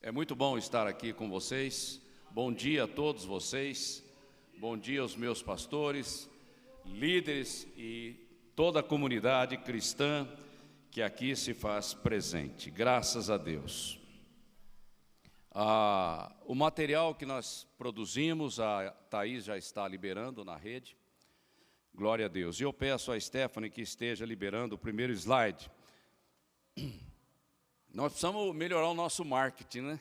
É muito bom estar aqui com vocês. Bom dia a todos vocês. Bom dia aos meus pastores, líderes e toda a comunidade cristã que aqui se faz presente. Graças a Deus. O material que nós produzimos, a Thaís já está liberando na rede. Glória a Deus. E eu peço a Stephanie que esteja liberando o primeiro slide. Nós precisamos melhorar o nosso marketing, né?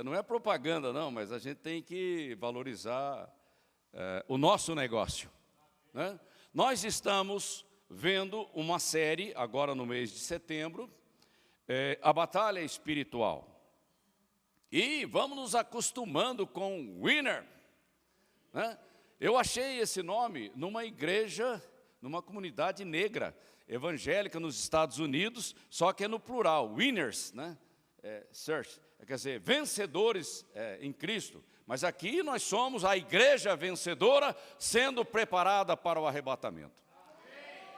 Não é propaganda, não, mas a gente tem que valorizar o nosso negócio, né? Nós estamos vendo uma série, agora no mês de setembro, a Batalha Espiritual. E vamos nos acostumando com Winner, né? Eu achei esse nome numa igreja, numa comunidade negra, evangélica nos Estados Unidos, só que é no plural, winners, né? Search, quer dizer, vencedores em Cristo. Mas aqui nós somos a igreja vencedora sendo preparada para o arrebatamento.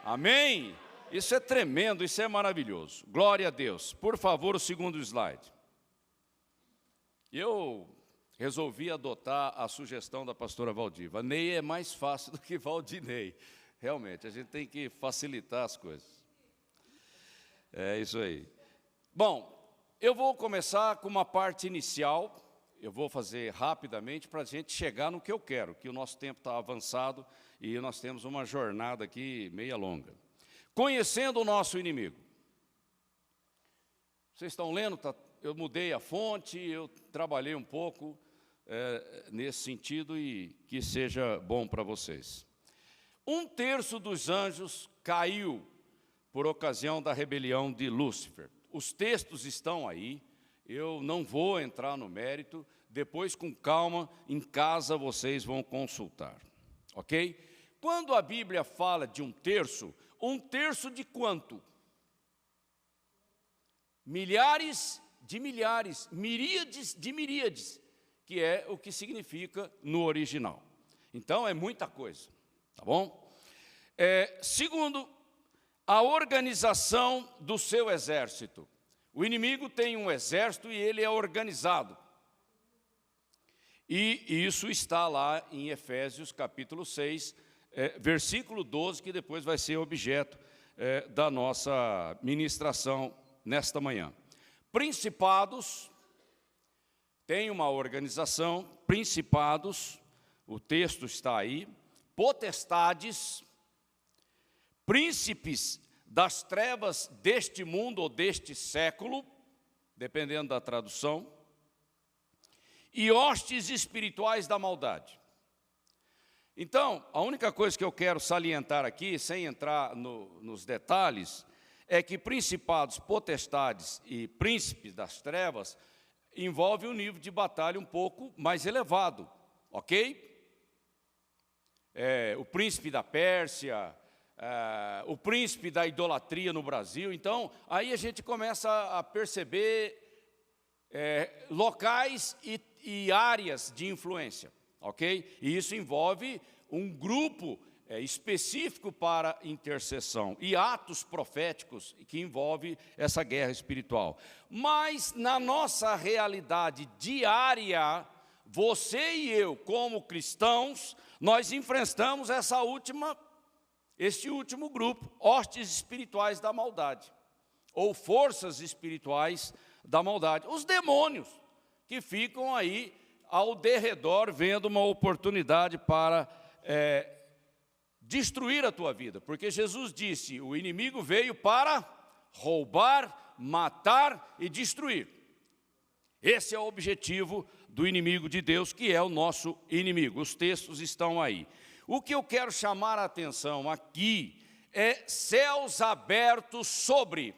Amém? Isso é tremendo, isso é maravilhoso. Glória a Deus. Por favor, o segundo slide. Eu resolvi adotar a sugestão da pastora Valdiva. Ney é mais fácil do que Valdinei. Realmente, a gente tem que facilitar as coisas. É isso aí. Bom, eu vou começar com uma parte inicial. Eu vou fazer rapidamente para a gente chegar no que eu quero, que o nosso tempo está avançado e nós temos uma jornada aqui meia longa. Conhecendo o nosso inimigo. Vocês estão lendo? Eu mudei a fonte, eu trabalhei um pouco nesse sentido e que seja bom para vocês. 1/3 dos anjos caiu por ocasião da rebelião de Lúcifer. Os textos estão aí, eu não vou entrar no mérito, depois com calma, em casa vocês vão consultar, ok? Quando a Bíblia fala de 1/3 de quanto? Milhares de milhares, miríades de miríades, que é o que significa no original. Então é muita coisa. Tá bom? Segundo, a organização do seu exército. O inimigo tem um exército e ele é organizado. E isso está lá em Efésios capítulo 6, versículo 12, que depois vai ser objeto da nossa ministração nesta manhã. Principados, tem uma organização, principados, o texto está aí, potestades, príncipes das trevas deste mundo ou deste século, dependendo da tradução, e hostes espirituais da maldade. Então, a única coisa que eu quero salientar aqui, sem entrar nos detalhes, é que principados, potestades e príncipes das trevas envolve um nível de batalha um pouco mais elevado, ok? O príncipe da Pérsia, o príncipe da idolatria no Brasil. Então, aí a gente começa a perceber locais e áreas de influência, ok? E isso envolve um grupo específico para intercessão e atos proféticos que envolve essa guerra espiritual. Mas na nossa realidade diária, você e eu, como cristãos, nós enfrentamos este último grupo, hostes espirituais da maldade, ou forças espirituais da maldade, os demônios que ficam aí ao derredor vendo uma oportunidade para destruir a tua vida, porque Jesus disse, o inimigo veio para roubar, matar e destruir. Esse é o objetivo do inimigo de Deus, que é o nosso inimigo. Os textos estão aí. O que eu quero chamar a atenção aqui é céus abertos sobre.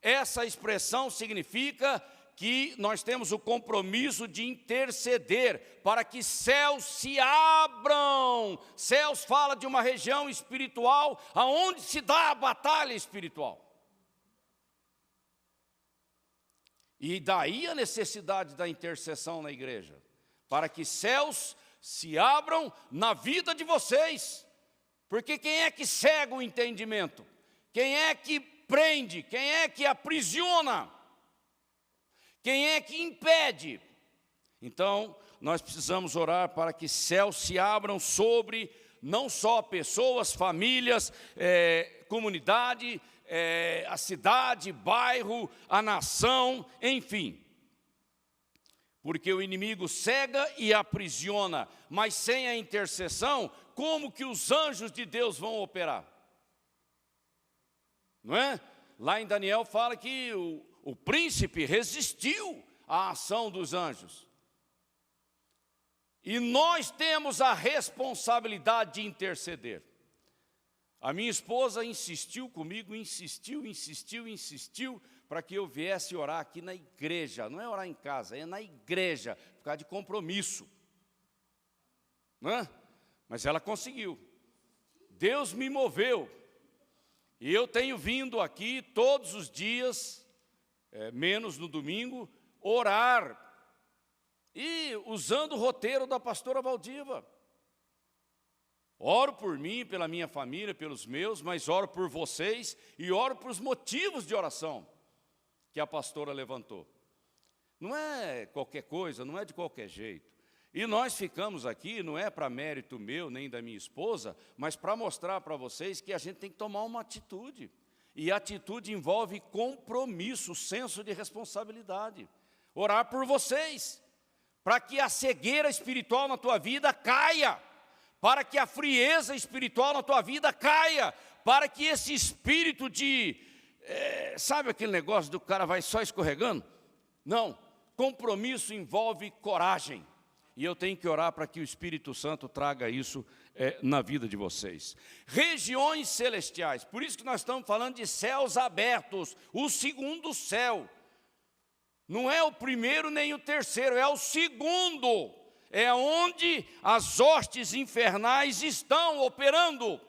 Essa expressão significa que nós temos o compromisso de interceder para que céus se abram. Céus fala de uma região espiritual aonde se dá a batalha espiritual. E daí a necessidade da intercessão na igreja, para que céus se abram na vida de vocês. Porque quem é que cega o entendimento? Quem é que prende? Quem é que aprisiona? Quem é que impede? Então, nós precisamos orar para que céus se abram sobre não só pessoas, famílias, comunidade, a cidade, bairro, a nação, enfim. Porque o inimigo cega e aprisiona, mas sem a intercessão, como que os anjos de Deus vão operar? Não é? Lá em Daniel fala que o príncipe resistiu à ação dos anjos. E nós temos a responsabilidade de interceder. A minha esposa insistiu comigo, insistiu, para que eu viesse orar aqui na igreja. Não é orar em casa, é na igreja, por causa de compromisso. Não é? Mas ela conseguiu. Deus me moveu. E eu tenho vindo aqui todos os dias, menos no domingo, orar. E usando o roteiro da pastora Valdiva. Oro por mim, pela minha família, pelos meus, mas oro por vocês e oro por os motivos de oração que a pastora levantou. Não é qualquer coisa, não é de qualquer jeito. E nós ficamos aqui, não é para mérito meu nem da minha esposa, mas para mostrar para vocês que a gente tem que tomar uma atitude. E a atitude envolve compromisso, senso de responsabilidade. Orar por vocês, para que a cegueira espiritual na tua vida caia, para que a frieza espiritual na tua vida caia, para que esse espírito de, sabe aquele negócio do cara vai só escorregando? Não, compromisso envolve coragem. E eu tenho que orar para que o Espírito Santo traga isso na vida de vocês. Regiões celestiais, por isso que nós estamos falando de céus abertos, o segundo céu. Não é o primeiro nem o terceiro, é o segundo. É onde as hostes infernais estão operando.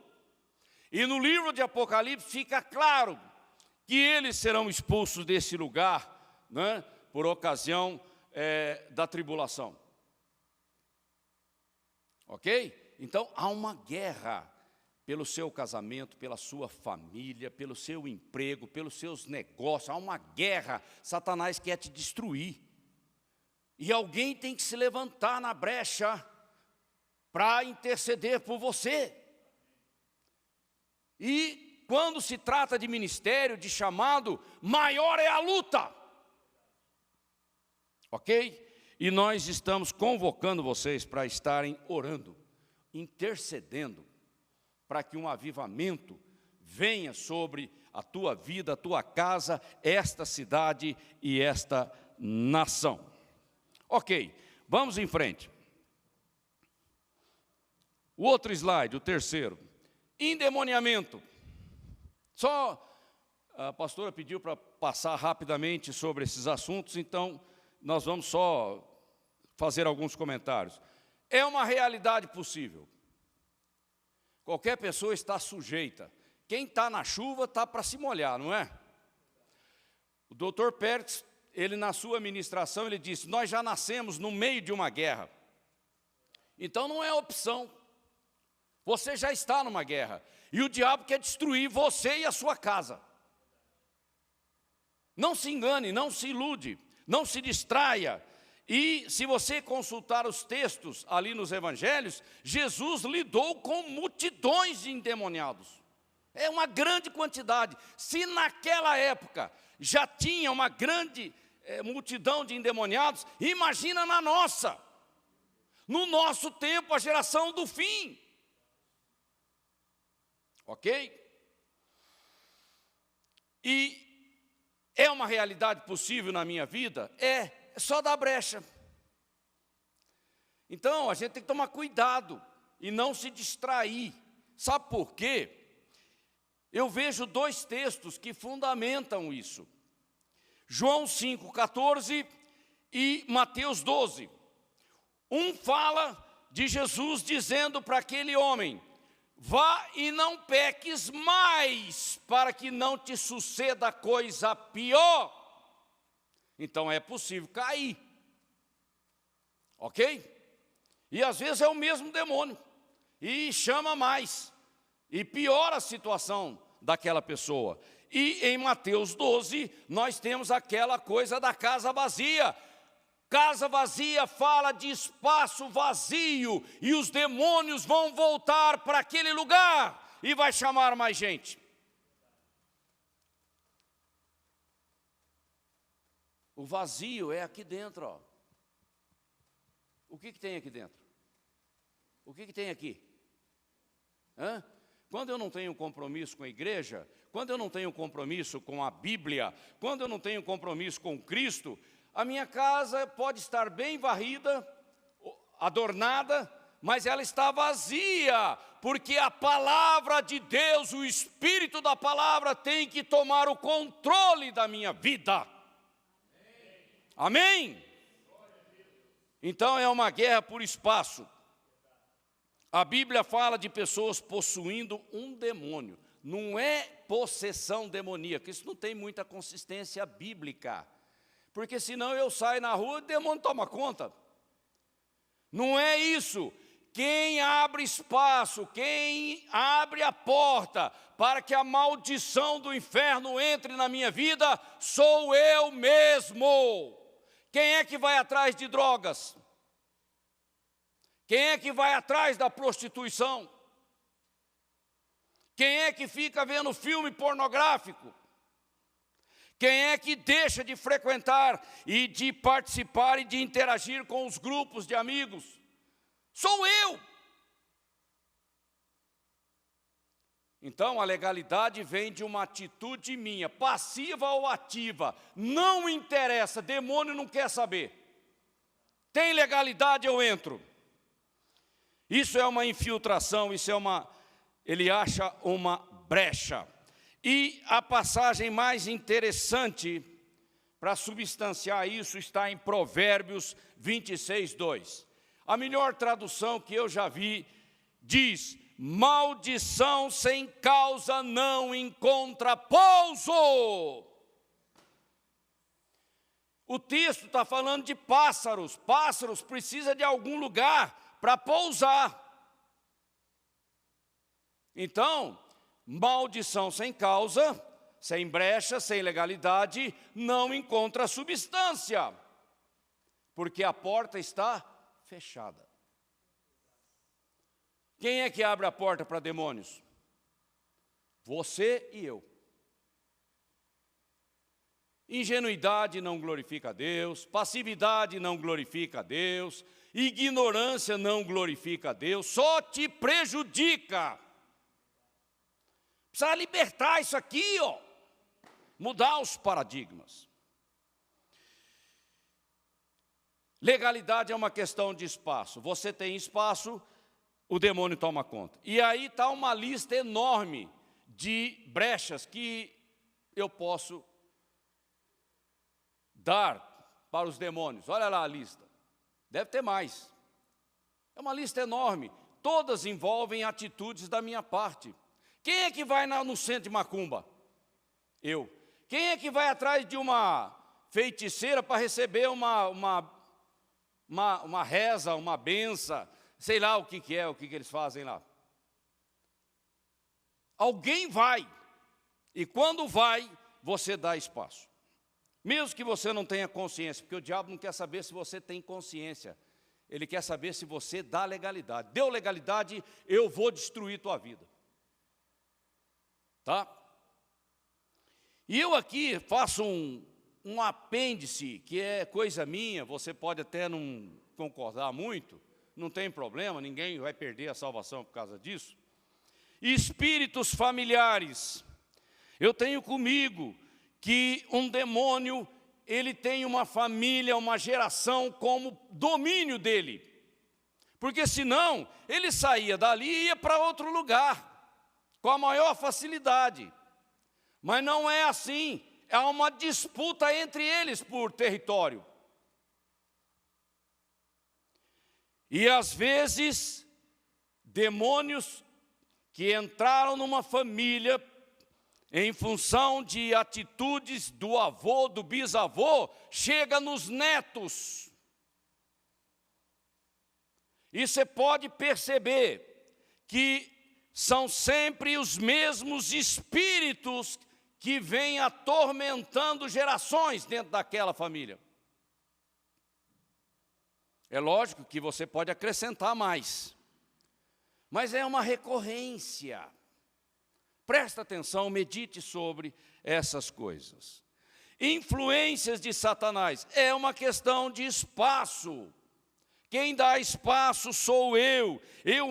E no livro de Apocalipse fica claro que eles serão expulsos desse lugar, né, por ocasião da tribulação. Ok? Então, há uma guerra pelo seu casamento, pela sua família, pelo seu emprego, pelos seus negócios. Há uma guerra. Satanás quer te destruir. E alguém tem que se levantar na brecha para interceder por você. E quando se trata de ministério, de chamado, maior é a luta. Ok? E nós estamos convocando vocês para estarem orando, intercedendo, para que um avivamento venha sobre a tua vida, a tua casa, esta cidade e esta nação. Ok, vamos em frente. O outro slide, o terceiro. Endemoniamento. Só a pastora pediu para passar rapidamente sobre esses assuntos, então nós vamos só fazer alguns comentários. É uma realidade possível. Qualquer pessoa está sujeita. Quem está na chuva está para se molhar, não é? O doutor Pérez, ele na sua ministração, ele disse, nós já nascemos no meio de uma guerra. Então não é opção. Você já está numa guerra. E o diabo quer destruir você e a sua casa. Não se engane, não se ilude, não se distraia. E se você consultar os textos ali nos evangelhos, Jesus lidou com multidões de endemoniados. É uma grande quantidade. Se naquela época já tinha uma grande multidão de endemoniados, imagina na nossa. No nosso tempo, a geração do fim. Ok? E é uma realidade possível na minha vida? É só dar brecha. Então, a gente tem que tomar cuidado e não se distrair. Sabe por quê? Eu vejo dois textos que fundamentam isso. João 5,14 e Mateus 12. Um fala de Jesus dizendo para aquele homem, vá e não peques mais, para que não te suceda coisa pior. Então é possível cair. Ok? E às vezes é o mesmo demônio. E chama mais. E piora a situação daquela pessoa. E em Mateus 12, nós temos aquela coisa da casa vazia. Casa vazia fala de espaço vazio, e os demônios vão voltar para aquele lugar e vai chamar mais gente. O vazio é aqui dentro, ó. O que tem aqui dentro? O que tem aqui? Hã? Quando eu não tenho compromisso com a igreja, quando eu não tenho compromisso com a Bíblia, quando eu não tenho compromisso com Cristo, a minha casa pode estar bem varrida, adornada, mas ela está vazia, porque a palavra de Deus, o Espírito da palavra tem que tomar o controle da minha vida. Amém? Então é uma guerra por espaço. A Bíblia fala de pessoas possuindo um demônio. Não é possessão demoníaca, isso não tem muita consistência bíblica. Porque senão eu saio na rua e o demônio toma conta. Não é isso. Quem abre espaço, quem abre a porta para que a maldição do inferno entre na minha vida, sou eu mesmo. Quem é que vai atrás de drogas? Quem é que vai atrás da prostituição? Quem é que fica vendo filme pornográfico? Quem é que deixa de frequentar e de participar e de interagir com os grupos de amigos? Sou eu. Então, a legalidade vem de uma atitude minha, passiva ou ativa. Não interessa, demônio não quer saber. Tem legalidade, eu entro. Isso é uma infiltração, ele acha uma brecha. E a passagem mais interessante para substanciar isso está em Provérbios 26, 2. A melhor tradução que eu já vi diz: maldição sem causa não encontra pouso. O texto está falando de pássaros. Pássaros precisam de algum lugar para pousar. Então, maldição sem causa, sem brecha, sem legalidade, não encontra substância, porque a porta está fechada. Quem é que abre a porta para demônios? Você e eu. Ingenuidade não glorifica a Deus, passividade não glorifica a Deus, ignorância não glorifica a Deus, só te prejudica. Precisa libertar isso aqui, ó. Mudar os paradigmas. Legalidade é uma questão de espaço. Você tem espaço, o demônio toma conta. E aí está uma lista enorme de brechas que eu posso dar para os demônios. Olha lá a lista. Deve ter mais. É uma lista enorme. Todas envolvem atitudes da minha parte. Quem é que vai no centro de macumba? Eu. Quem é que vai atrás de uma feiticeira para receber uma reza, uma benção, sei lá o que é, o que eles fazem lá? Alguém vai. E quando vai, você dá espaço. Mesmo que você não tenha consciência, porque o diabo não quer saber se você tem consciência. Ele quer saber se você dá legalidade. Deu legalidade, eu vou destruir tua vida. Tá? E eu aqui faço um apêndice, que é coisa minha, você pode até não concordar muito, não tem problema, ninguém vai perder a salvação por causa disso. Espíritos familiares. Eu tenho comigo que um demônio, ele tem uma família, uma geração como domínio dele. Porque senão, ele saía dali e ia para outro lugar, com a maior facilidade. Mas não é assim, há uma disputa entre eles por território. E às vezes, demônios que entraram numa família em função de atitudes do avô, do bisavô, chega nos netos. E você pode perceber que são sempre os mesmos espíritos que vem atormentando gerações dentro daquela família. É lógico que você pode acrescentar mais, mas é uma recorrência. Presta atenção, medite sobre essas coisas. Influências de Satanás é uma questão de espaço. Quem dá espaço sou eu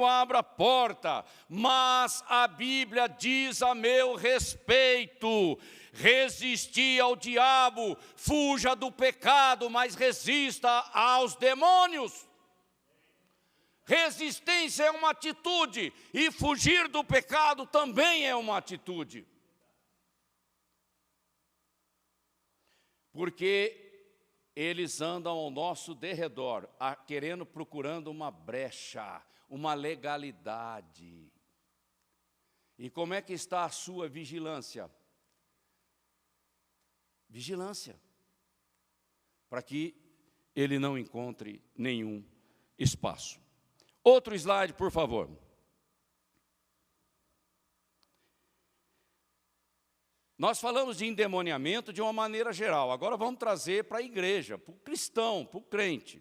abro a porta, mas a Bíblia diz a meu respeito: resisti ao diabo, fuja do pecado, mas resista aos demônios. Resistência é uma atitude, e fugir do pecado também é uma atitude. Porque eles andam ao nosso derredor, procurando uma brecha, uma legalidade. E como é que está a sua vigilância? Vigilância, para que ele não encontre nenhum espaço. Outro slide, por favor. Nós falamos de endemoniamento de uma maneira geral. Agora vamos trazer para a igreja, para o cristão, para o crente.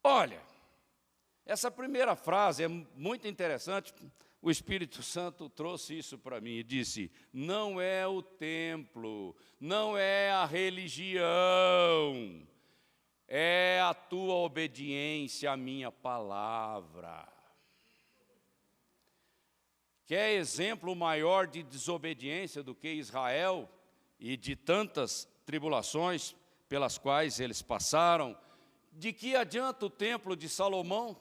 Olha, essa primeira frase é muito interessante. O Espírito Santo trouxe isso para mim e disse: não é o templo, não é a religião, é a tua obediência à minha palavra. Quer exemplo maior de desobediência do que Israel e de tantas tribulações pelas quais eles passaram? De que adianta o templo de Salomão?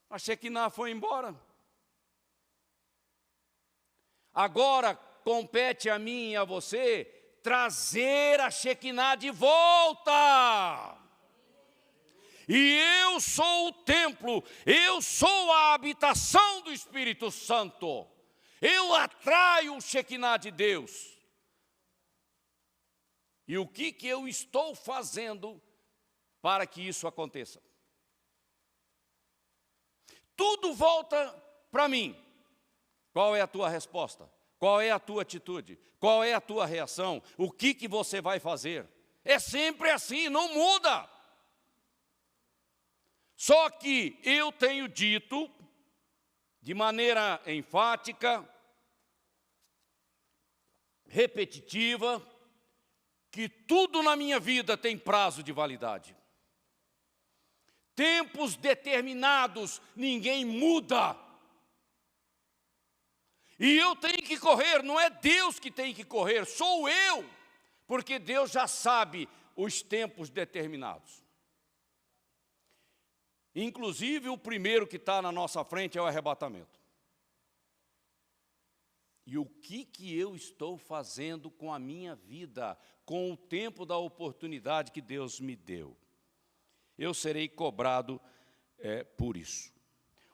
A Shekinah foi embora. Agora compete a mim e a você trazer a Shekinah de volta. E eu sou o templo, eu sou a habitação do Espírito Santo. Eu atraio o Shekinah de Deus. E o que eu estou fazendo para que isso aconteça? Tudo volta para mim. Qual é a tua resposta? Qual é a tua atitude? Qual é a tua reação? O que você vai fazer? É sempre assim, não muda. Só que eu tenho dito, de maneira enfática, repetitiva, que tudo na minha vida tem prazo de validade. Tempos determinados, ninguém muda. E eu tenho que correr, não é Deus que tem que correr, sou eu, porque Deus já sabe os tempos determinados. Inclusive, o primeiro que está na nossa frente é o arrebatamento. E o que eu estou fazendo com a minha vida, com o tempo da oportunidade que Deus me deu? Eu serei cobrado por isso.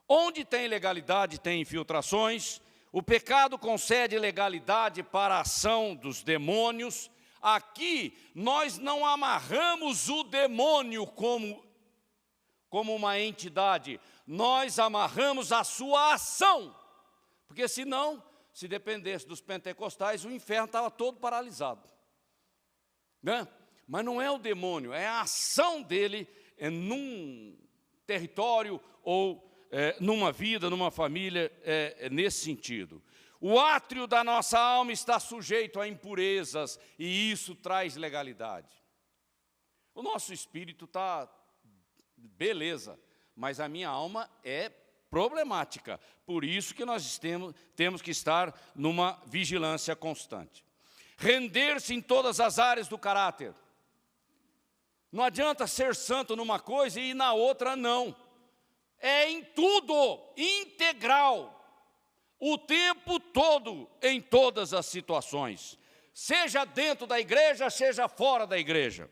Onde tem legalidade, tem infiltrações. O pecado concede legalidade para a ação dos demônios. Aqui, nós não amarramos o demônio como uma entidade, nós amarramos a sua ação, porque senão, se dependesse dos pentecostais, o inferno estava todo paralisado, né? Mas não é o demônio, é a ação dele num território ou numa vida, numa família, nesse sentido. O átrio da nossa alma está sujeito a impurezas e isso traz legalidade. O nosso espírito está beleza, mas a minha alma é problemática. Por isso que nós temos que estar numa vigilância constante. Render-se em todas as áreas do caráter. Não adianta ser santo numa coisa e na outra não. É em tudo, integral. O tempo todo, em todas as situações. Seja dentro da igreja, seja fora da igreja.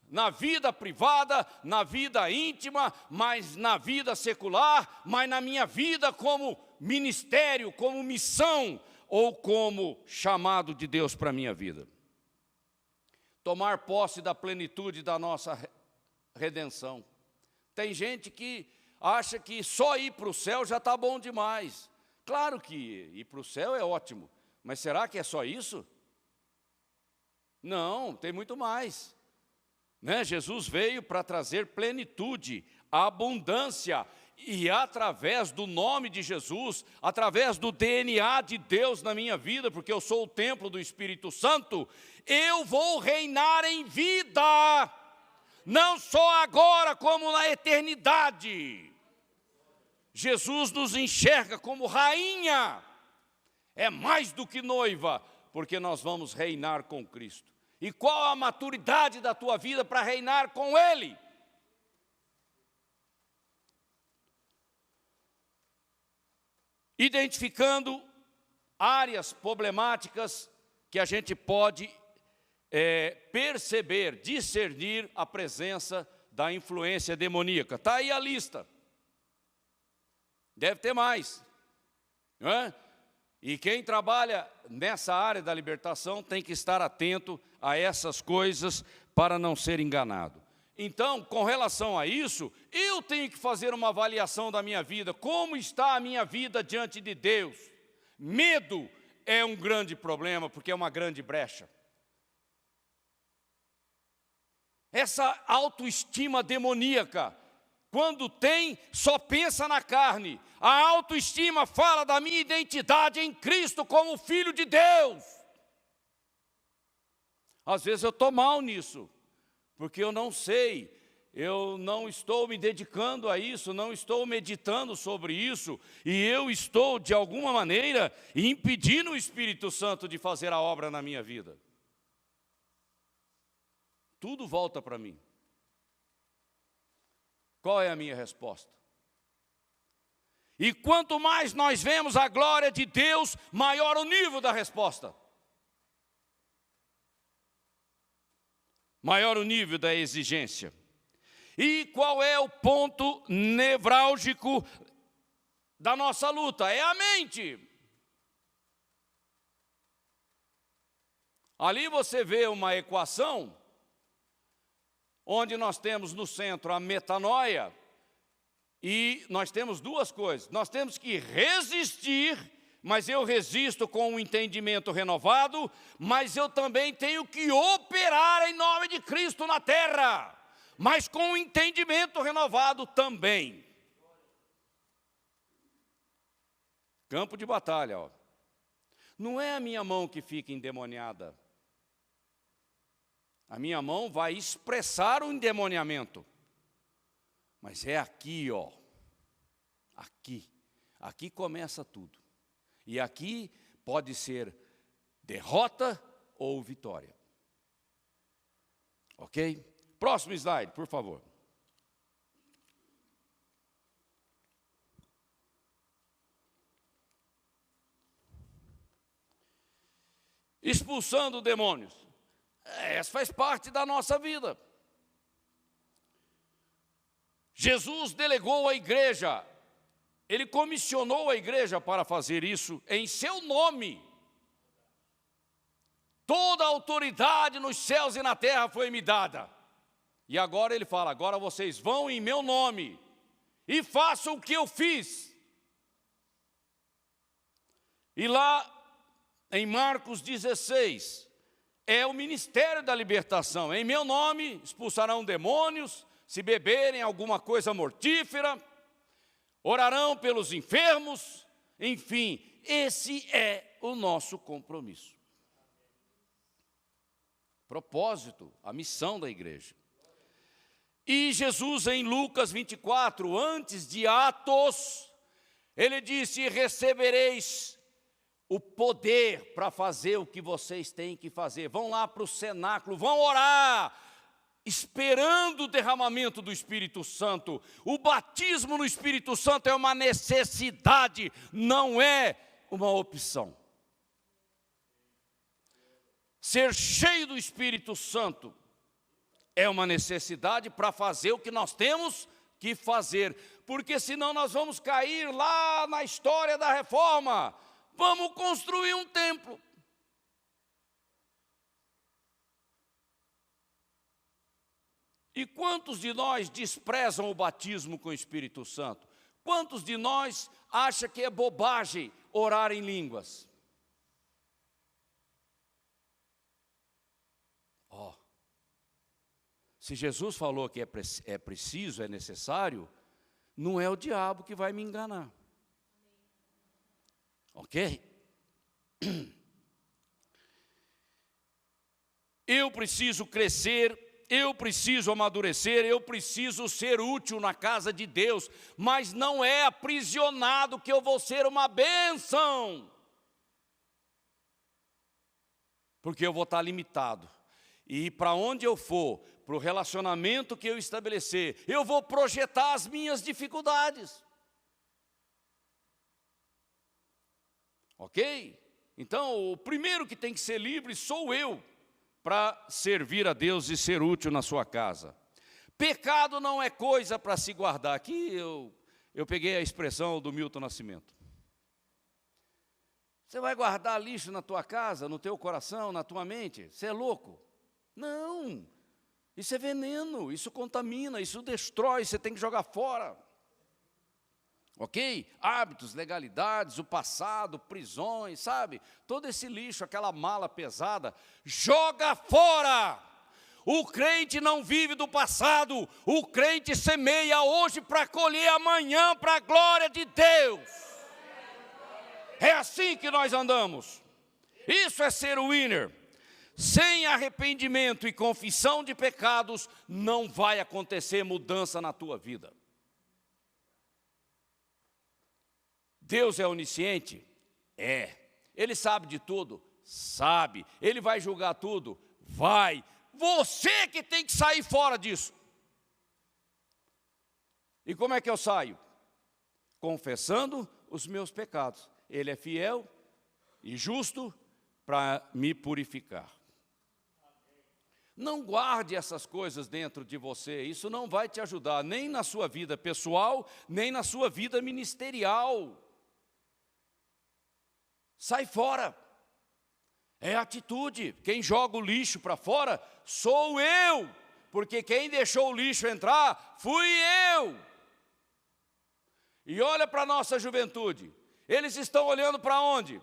Na vida privada, na vida íntima, mas na vida secular, mas na minha vida como ministério, como missão ou como chamado de Deus para a minha vida. Tomar posse da plenitude da nossa redenção. Tem gente que acha que só ir para o céu já está bom demais. Claro que ir para o céu é ótimo, Mas será que é só isso? Não, tem muito mais. Né? Jesus veio para trazer plenitude, abundância, e através do nome de Jesus, através do DNA de Deus na minha vida, porque eu sou o templo do Espírito Santo, eu vou reinar em vida, não só agora, como na eternidade. Jesus nos enxerga como rainha, é mais do que noiva, porque nós vamos reinar com Cristo. E qual a maturidade da tua vida para reinar com Ele? Identificando áreas problemáticas que a gente pode perceber, discernir a presença da influência demoníaca. Está aí a lista. Deve ter mais, não é? E quem trabalha nessa área da libertação tem que estar atento a essas coisas para não ser enganado. Então, com relação a isso, eu tenho que fazer uma avaliação da minha vida. Como está a minha vida diante de Deus? Medo é um grande problema, porque é uma grande brecha. Essa autoestima demoníaca, quando tem, só pensa na carne. A autoestima fala da minha identidade em Cristo como filho de Deus. Às vezes eu estou mal nisso, porque eu não sei, eu não estou me dedicando a isso, não estou meditando sobre isso, e eu estou, de alguma maneira, impedindo o Espírito Santo de fazer a obra na minha vida. Tudo volta para mim. Qual é a minha resposta? E quanto mais nós vemos a glória de Deus, maior o nível da resposta. Maior o nível da exigência. E qual é o ponto nevrálgico da nossa luta? É a mente. Ali você vê uma equação, onde nós temos no centro a metanoia, e nós temos duas coisas. Nós temos que resistir, mas eu resisto com um entendimento renovado, mas eu também tenho que operar em nome de Cristo na terra, mas com um entendimento renovado também. Campo de batalha, ó. Não é a minha mão que fica endemoniada. A minha mão vai expressar o endemoniamento. Mas é aqui, ó. Aqui. Aqui começa tudo. E aqui pode ser derrota ou vitória. Ok? Próximo slide, por favor. Expulsando demônios. Essa faz parte da nossa vida. Jesus delegou à igreja, Ele comissionou a igreja para fazer isso em seu nome. Toda a autoridade nos céus e na terra foi me dada. E agora Ele fala, agora vocês vão em meu nome e façam o que eu fiz. E lá em Marcos 16, é o ministério da libertação. Em meu nome expulsarão demônios, se beberem alguma coisa mortífera, orarão pelos enfermos, enfim, esse é o nosso compromisso. Propósito, a missão da igreja. E Jesus em Lucas 24, antes de Atos, Ele disse, recebereis o poder para fazer o que vocês têm que fazer. Vão lá para o cenáculo, vão orar, esperando o derramamento do Espírito Santo. O batismo no Espírito Santo é uma necessidade, não é uma opção. Ser cheio do Espírito Santo é uma necessidade para fazer o que nós temos que fazer, porque senão nós vamos cair lá na história da reforma. Vamos construir um templo. E quantos de nós desprezam o batismo com o Espírito Santo? Quantos de nós acham que é bobagem orar em línguas? Se Jesus falou que é preciso, é necessário, não é o diabo que vai me enganar. Ok? Eu preciso crescer, eu preciso amadurecer, eu preciso ser útil na casa de Deus, mas não é aprisionado que eu vou ser uma bênção. Porque eu vou estar limitado. E para onde eu for, para o relacionamento que eu estabelecer, eu vou projetar as minhas dificuldades. Ok? Então, o primeiro que tem que ser livre sou eu, para servir a Deus e ser útil na sua casa. Pecado não é coisa para se guardar. Aqui eu peguei a expressão do Milton Nascimento. Você vai guardar lixo na tua casa, no teu coração, na tua mente? Você é louco? Não. Isso é veneno, isso contamina, isso destrói, você tem que jogar fora. Ok? Hábitos, legalidades, o passado, prisões, sabe? Todo esse lixo, aquela mala pesada, joga fora. O crente não vive do passado, o crente semeia hoje para colher amanhã para a glória de Deus. É assim que nós andamos. Isso é ser winner. Sem arrependimento e confissão de pecados, não vai acontecer mudança na tua vida. Deus é onisciente? É. Ele sabe de tudo? Sabe. Ele vai julgar tudo? Vai. Você que tem que sair fora disso. E como é que eu saio? Confessando os meus pecados. Ele é fiel e justo para me purificar. Não guarde essas coisas dentro de você. Isso não vai te ajudar nem na sua vida pessoal, nem na sua vida ministerial. Sai fora. É atitude. Quem joga o lixo para fora sou eu. Porque quem deixou o lixo entrar fui eu. E olha para a nossa juventude. Eles estão olhando para onde?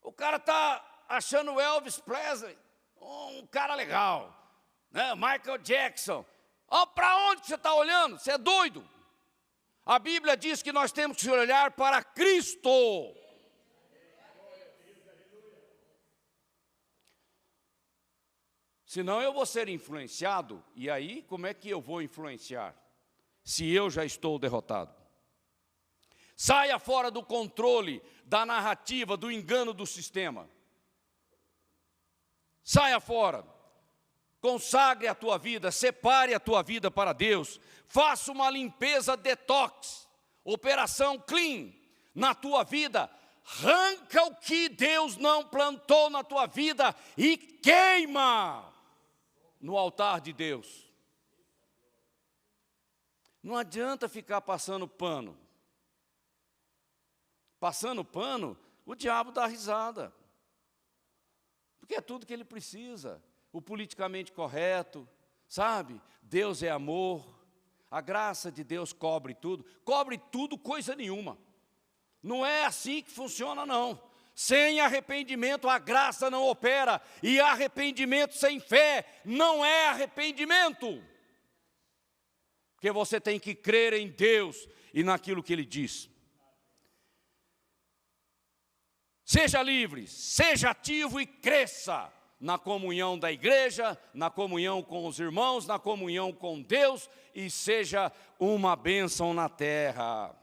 O cara está achando Elvis Presley um cara legal, né? Michael Jackson. Oh, para onde você está olhando? Você é doido. A Bíblia diz que nós temos que olhar para Cristo. Senão eu vou ser influenciado. E aí, como é que eu vou influenciar? Se eu já estou derrotado. Saia fora do controle, da narrativa, do engano do sistema. Saia fora. Consagre a tua vida, separe a tua vida para Deus. Faça uma limpeza detox, operação clean na tua vida. Arranca o que Deus não plantou na tua vida e queima no altar de Deus. Não adianta ficar passando pano. Passando pano, o diabo dá risada. Porque é tudo que ele precisa. O politicamente correto, sabe? Deus é amor. A graça de Deus cobre tudo. Cobre tudo, coisa nenhuma. Não é assim que funciona, não. Sem arrependimento, a graça não opera. E arrependimento sem fé não é arrependimento. Porque você tem que crer em Deus e naquilo que Ele diz. Seja livre, seja ativo e cresça na comunhão da igreja, na comunhão com os irmãos, na comunhão com Deus, e seja uma bênção na terra.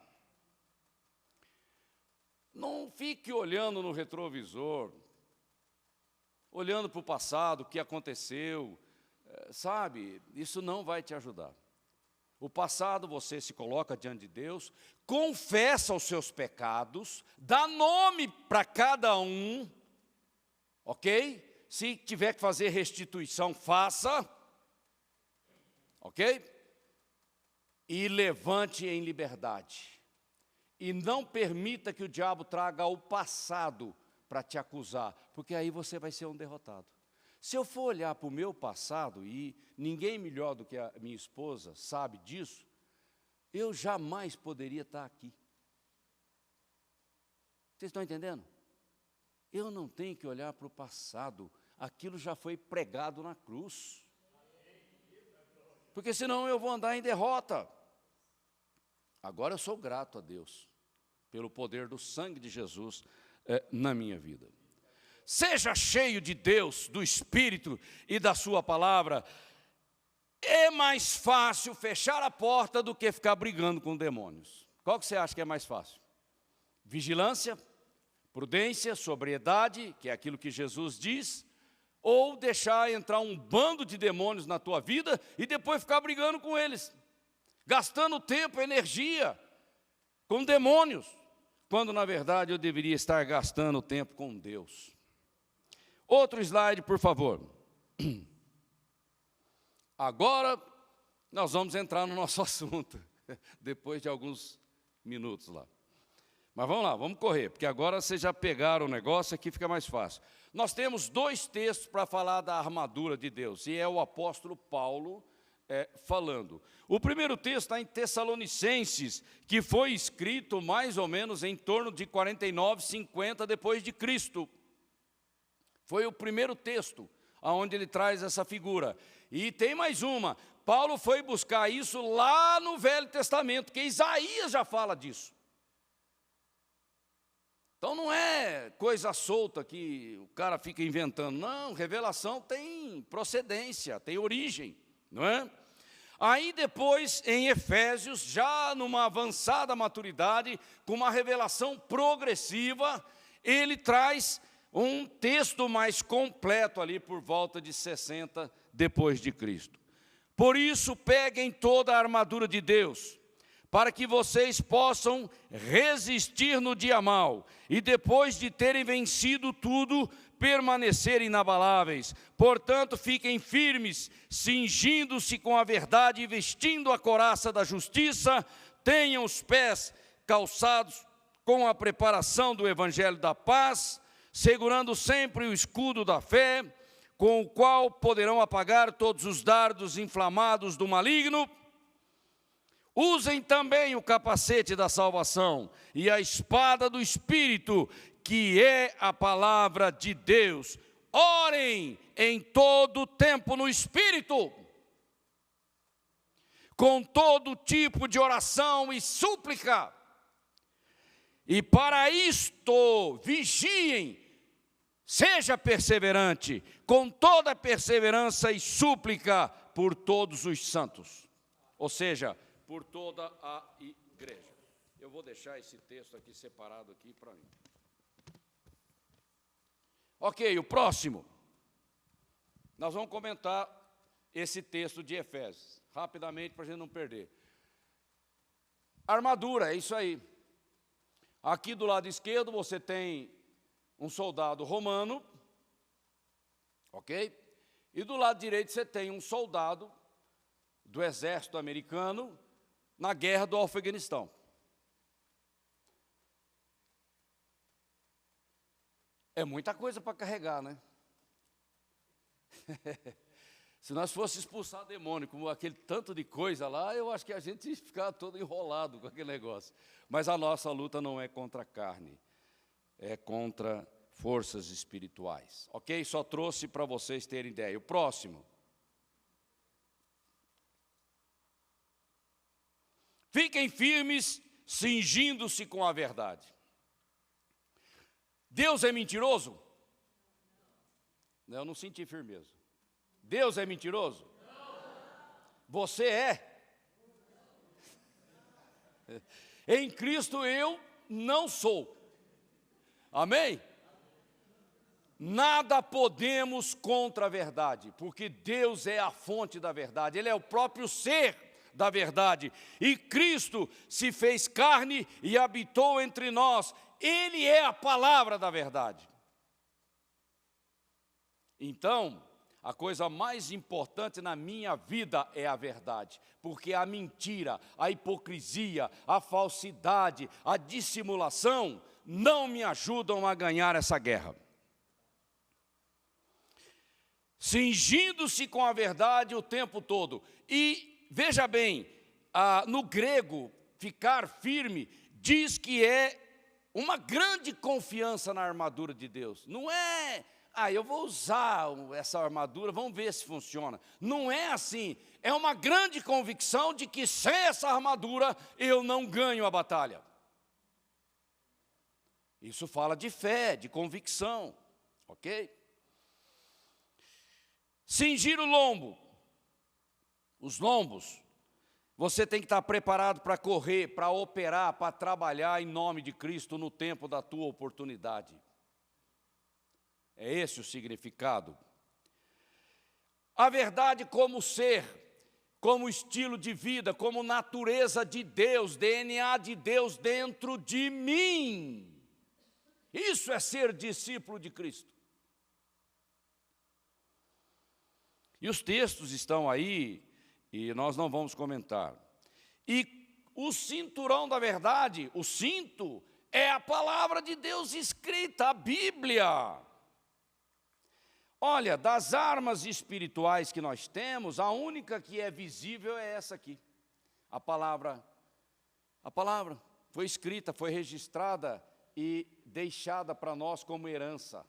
Não fique olhando no retrovisor, olhando para o passado, o que aconteceu, sabe? Isso não vai te ajudar. O passado você se coloca diante de Deus, confessa os seus pecados, dá nome para cada um, ok? Se tiver que fazer restituição, faça, ok? E levante em liberdade. E não permita que o diabo traga o passado para te acusar, porque aí você vai ser um derrotado. Se eu for olhar para o meu passado, e ninguém melhor do que a minha esposa sabe disso, eu jamais poderia estar aqui. Vocês estão entendendo? Eu não tenho que olhar para o passado. aquilo já foi pregado na cruz. Porque senão eu vou andar em derrota. Agora eu sou grato a Deus pelo poder do sangue de Jesus na minha vida. Seja cheio de Deus, do Espírito e da sua palavra. É mais fácil fechar a porta do que ficar brigando com demônios. Qual que você acha que é mais fácil? Vigilância, prudência, sobriedade, que é aquilo que Jesus diz, ou deixar entrar um bando de demônios na tua vida e depois ficar brigando com eles, gastando tempo, energia com demônios, quando na verdade eu deveria estar gastando tempo com Deus. Outro slide, por favor. Agora nós vamos entrar no nosso assunto, depois de alguns minutos lá. Mas vamos lá, vamos correr, porque agora vocês já pegaram o negócio, aqui fica mais fácil. Nós temos 2 textos para falar da armadura de Deus, e é o apóstolo Paulo falando. O primeiro texto está em Tessalonicenses, que foi escrito mais ou menos em torno de 49, 50 depois de Cristo. Foi o primeiro texto onde ele traz essa figura. E tem mais uma, Paulo foi buscar isso lá no Velho Testamento, que Isaías já fala disso. Então não é coisa solta que o cara fica inventando, não, revelação tem procedência, tem origem, não é? Aí depois, em Efésios, já numa avançada maturidade, com uma revelação progressiva, ele traz um texto mais completo ali por volta de 60 depois de Cristo. Por isso, peguem toda a armadura de Deus, para que vocês possam resistir no dia mau, e depois de terem vencido tudo, permanecer inabaláveis. Portanto, fiquem firmes, cingindo-se com a verdade e vestindo a couraça da justiça, tenham os pés calçados com a preparação do evangelho da paz, segurando sempre o escudo da fé, com o qual poderão apagar todos os dardos inflamados do maligno. Usem também o capacete da salvação e a espada do Espírito, que é a palavra de Deus. Orem em todo tempo no Espírito, com todo tipo de oração e súplica. E para isto, vigiem, seja perseverante, com toda perseverança e súplica por todos os santos. Ou seja, por toda a igreja. Eu vou deixar esse texto aqui separado aqui para mim. Ok, o próximo. Nós vamos comentar esse texto de Efésios, rapidamente para a gente não perder. Armadura, é isso aí. Aqui do lado esquerdo você tem um soldado romano, ok? E do lado direito você tem um soldado do exército americano na guerra do Afeganistão. É muita coisa para carregar, né? Se nós fôssemos expulsar demônio, como aquele tanto de coisa lá, eu acho que a gente ia ficar todo enrolado com aquele negócio. Mas a nossa luta não é contra a carne, é contra forças espirituais. Ok? Só trouxe para vocês terem ideia. O próximo. Fiquem firmes, cingindo-se com a verdade. Deus é mentiroso? Eu não senti firmeza. Deus é mentiroso? Você é? Em Cristo eu não sou. Amém? Nada podemos contra a verdade, porque Deus é a fonte da verdade, Ele é o próprio ser da verdade. E Cristo se fez carne e habitou entre nós. Ele é a palavra da verdade. Então, a coisa mais importante na minha vida é a verdade, porque a mentira, a hipocrisia, a falsidade, a dissimulação não me ajudam a ganhar essa guerra. Cingindo-se com a verdade o tempo todo. E veja bem, no grego, ficar firme diz que é uma grande confiança na armadura de Deus. Não é, eu vou usar essa armadura, vamos ver se funciona. Não é assim. É uma grande convicção de que sem essa armadura eu não ganho a batalha. Isso fala de fé, de convicção, ok? Cingir o lombo. Os lombos. Você tem que estar preparado para correr, para operar, para trabalhar em nome de Cristo no tempo da tua oportunidade. É esse o significado. A verdade como ser, como estilo de vida, como natureza de Deus, DNA de Deus dentro de mim. Isso é ser discípulo de Cristo. E os textos estão aí, e nós não vamos comentar. E o cinturão da verdade, o cinto, é a palavra de Deus escrita, a Bíblia. Olha, das armas espirituais que nós temos, a única que é visível é essa aqui. A palavra foi escrita, foi registrada e deixada para nós como herança.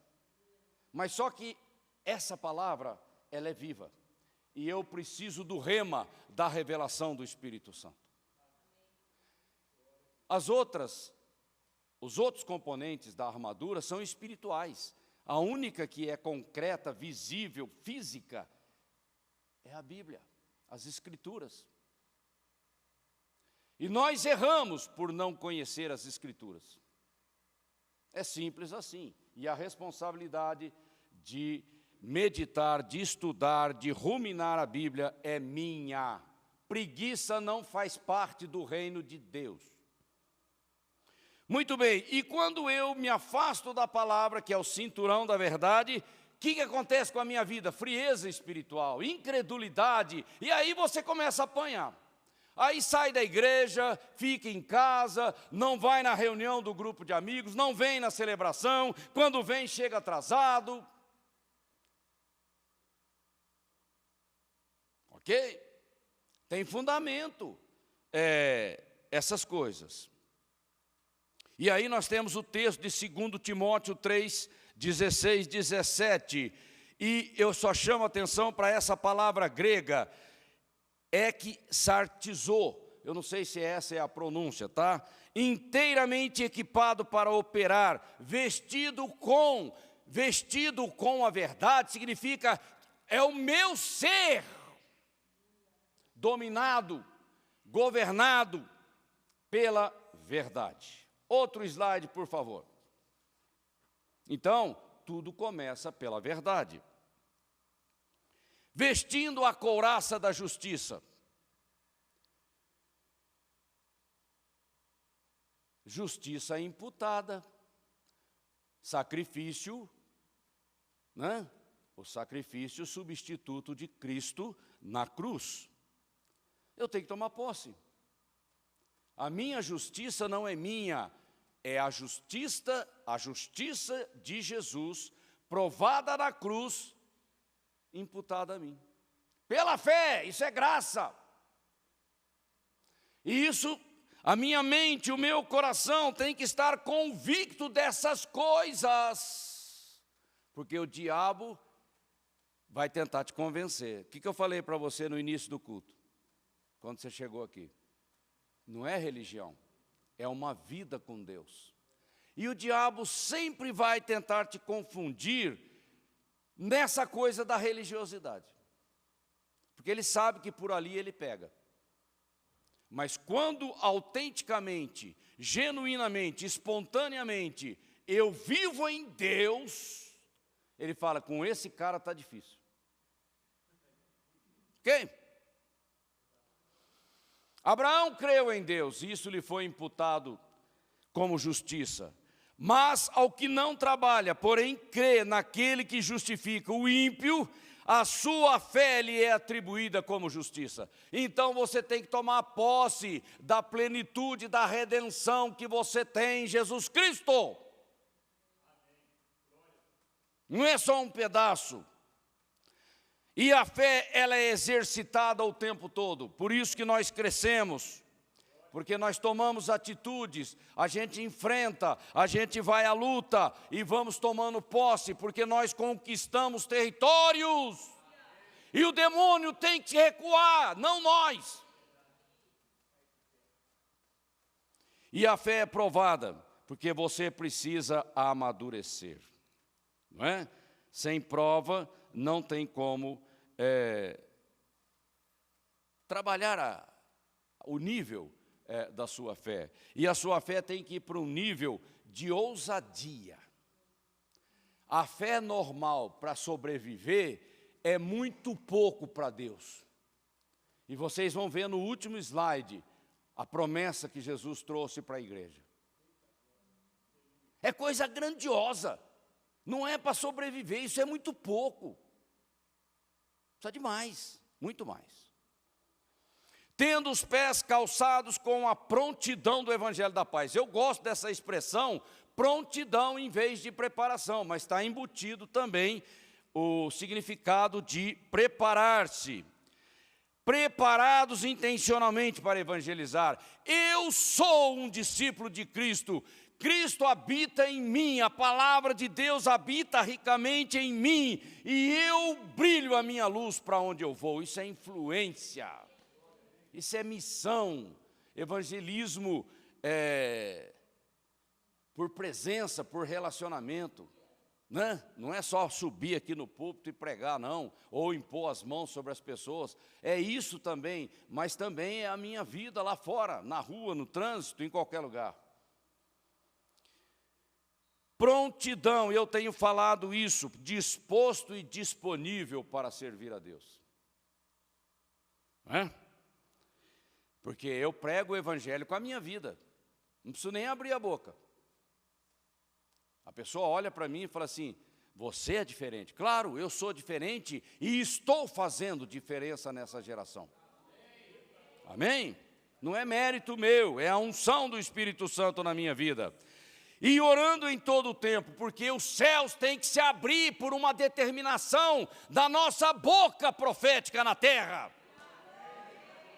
Mas só que essa palavra, ela é viva. E eu preciso do rema da revelação do Espírito Santo. Os outros componentes da armadura são espirituais. A única que é concreta, visível, física, é a Bíblia, as Escrituras. E nós erramos por não conhecer as Escrituras. É simples assim. E a responsabilidade de meditar, de estudar, de ruminar a Bíblia é minha. Preguiça não faz parte do reino de Deus. Muito bem, e quando eu me afasto da palavra, que é o cinturão da verdade, o que acontece com a minha vida? Frieza espiritual, incredulidade, e aí você começa a apanhar. Aí sai da igreja, fica em casa, não vai na reunião do grupo de amigos, não vem na celebração, quando vem chega atrasado. Ok? Tem fundamento essas coisas. E aí nós temos o texto de 2 Timóteo 3, 16, 17. E eu só chamo a atenção para essa palavra grega, ekxartizo. Eu não sei se essa é a pronúncia, tá? Inteiramente equipado para operar, vestido com a verdade, significa, é o meu ser, dominado, governado pela verdade. Outro slide, por favor. Então, tudo começa pela verdade. Vestindo a couraça da justiça. Justiça imputada. Sacrifício, né? O sacrifício substituto de Cristo na cruz. Eu tenho que tomar posse. A minha justiça não é minha, é a justiça de Jesus, provada na cruz, imputada a mim. Pela fé, isso é graça. E isso, a minha mente, o meu coração tem que estar convicto dessas coisas. Porque o diabo vai tentar te convencer. O que eu falei para você no início do culto? Quando você chegou aqui. Não é religião, é uma vida com Deus. E o diabo sempre vai tentar te confundir nessa coisa da religiosidade. Porque ele sabe que por ali ele pega. Mas quando autenticamente, genuinamente, espontaneamente, eu vivo em Deus, ele fala, com esse cara está difícil. Ok? Abraão creu em Deus, e isso lhe foi imputado como justiça. Mas ao que não trabalha, porém crê naquele que justifica o ímpio, a sua fé lhe é atribuída como justiça. Então você tem que tomar posse da plenitude da redenção que você tem em Jesus Cristo. Não é só um pedaço. E a fé, ela é exercitada o tempo todo. Por isso que nós crescemos. porque nós tomamos atitudes, a gente enfrenta, a gente vai à luta e vamos tomando posse, porque nós conquistamos territórios. E o demônio tem que recuar, não nós. E a fé é provada, porque você precisa amadurecer, não é? Sem prova não tem como trabalhar o nível da sua fé. E a sua fé tem que ir para um nível de ousadia. A fé normal para sobreviver é muito pouco para Deus. E vocês vão ver no último slide a promessa que Jesus trouxe para a igreja. É coisa grandiosa. Não é para sobreviver, isso é muito pouco. Precisa de mais, muito mais. Tendo os pés calçados com a prontidão do Evangelho da Paz. Eu gosto dessa expressão, prontidão em vez de preparação, mas está embutido também o significado de preparar-se. Preparados intencionalmente para evangelizar. Eu sou um discípulo de Cristo. Cristo habita em mim, a palavra de Deus habita ricamente em mim, e eu brilho a minha luz para onde eu vou. Isso é influência. Isso é missão, evangelismo por presença, por relacionamento, né? Não é só subir aqui no púlpito e pregar, não, ou impor as mãos sobre as pessoas, é isso também, mas também é a minha vida lá fora, na rua, no trânsito, em qualquer lugar. Prontidão, eu tenho falado isso, disposto e disponível para servir a Deus. Não é? Porque eu prego o evangelho com a minha vida. Não preciso nem abrir a boca. A pessoa olha para mim e fala assim, você é diferente. Claro, eu sou diferente e estou fazendo diferença nessa geração. Amém? Não é mérito meu, é a unção do Espírito Santo na minha vida. E orando em todo o tempo, porque os céus têm que se abrir por uma determinação da nossa boca profética na terra.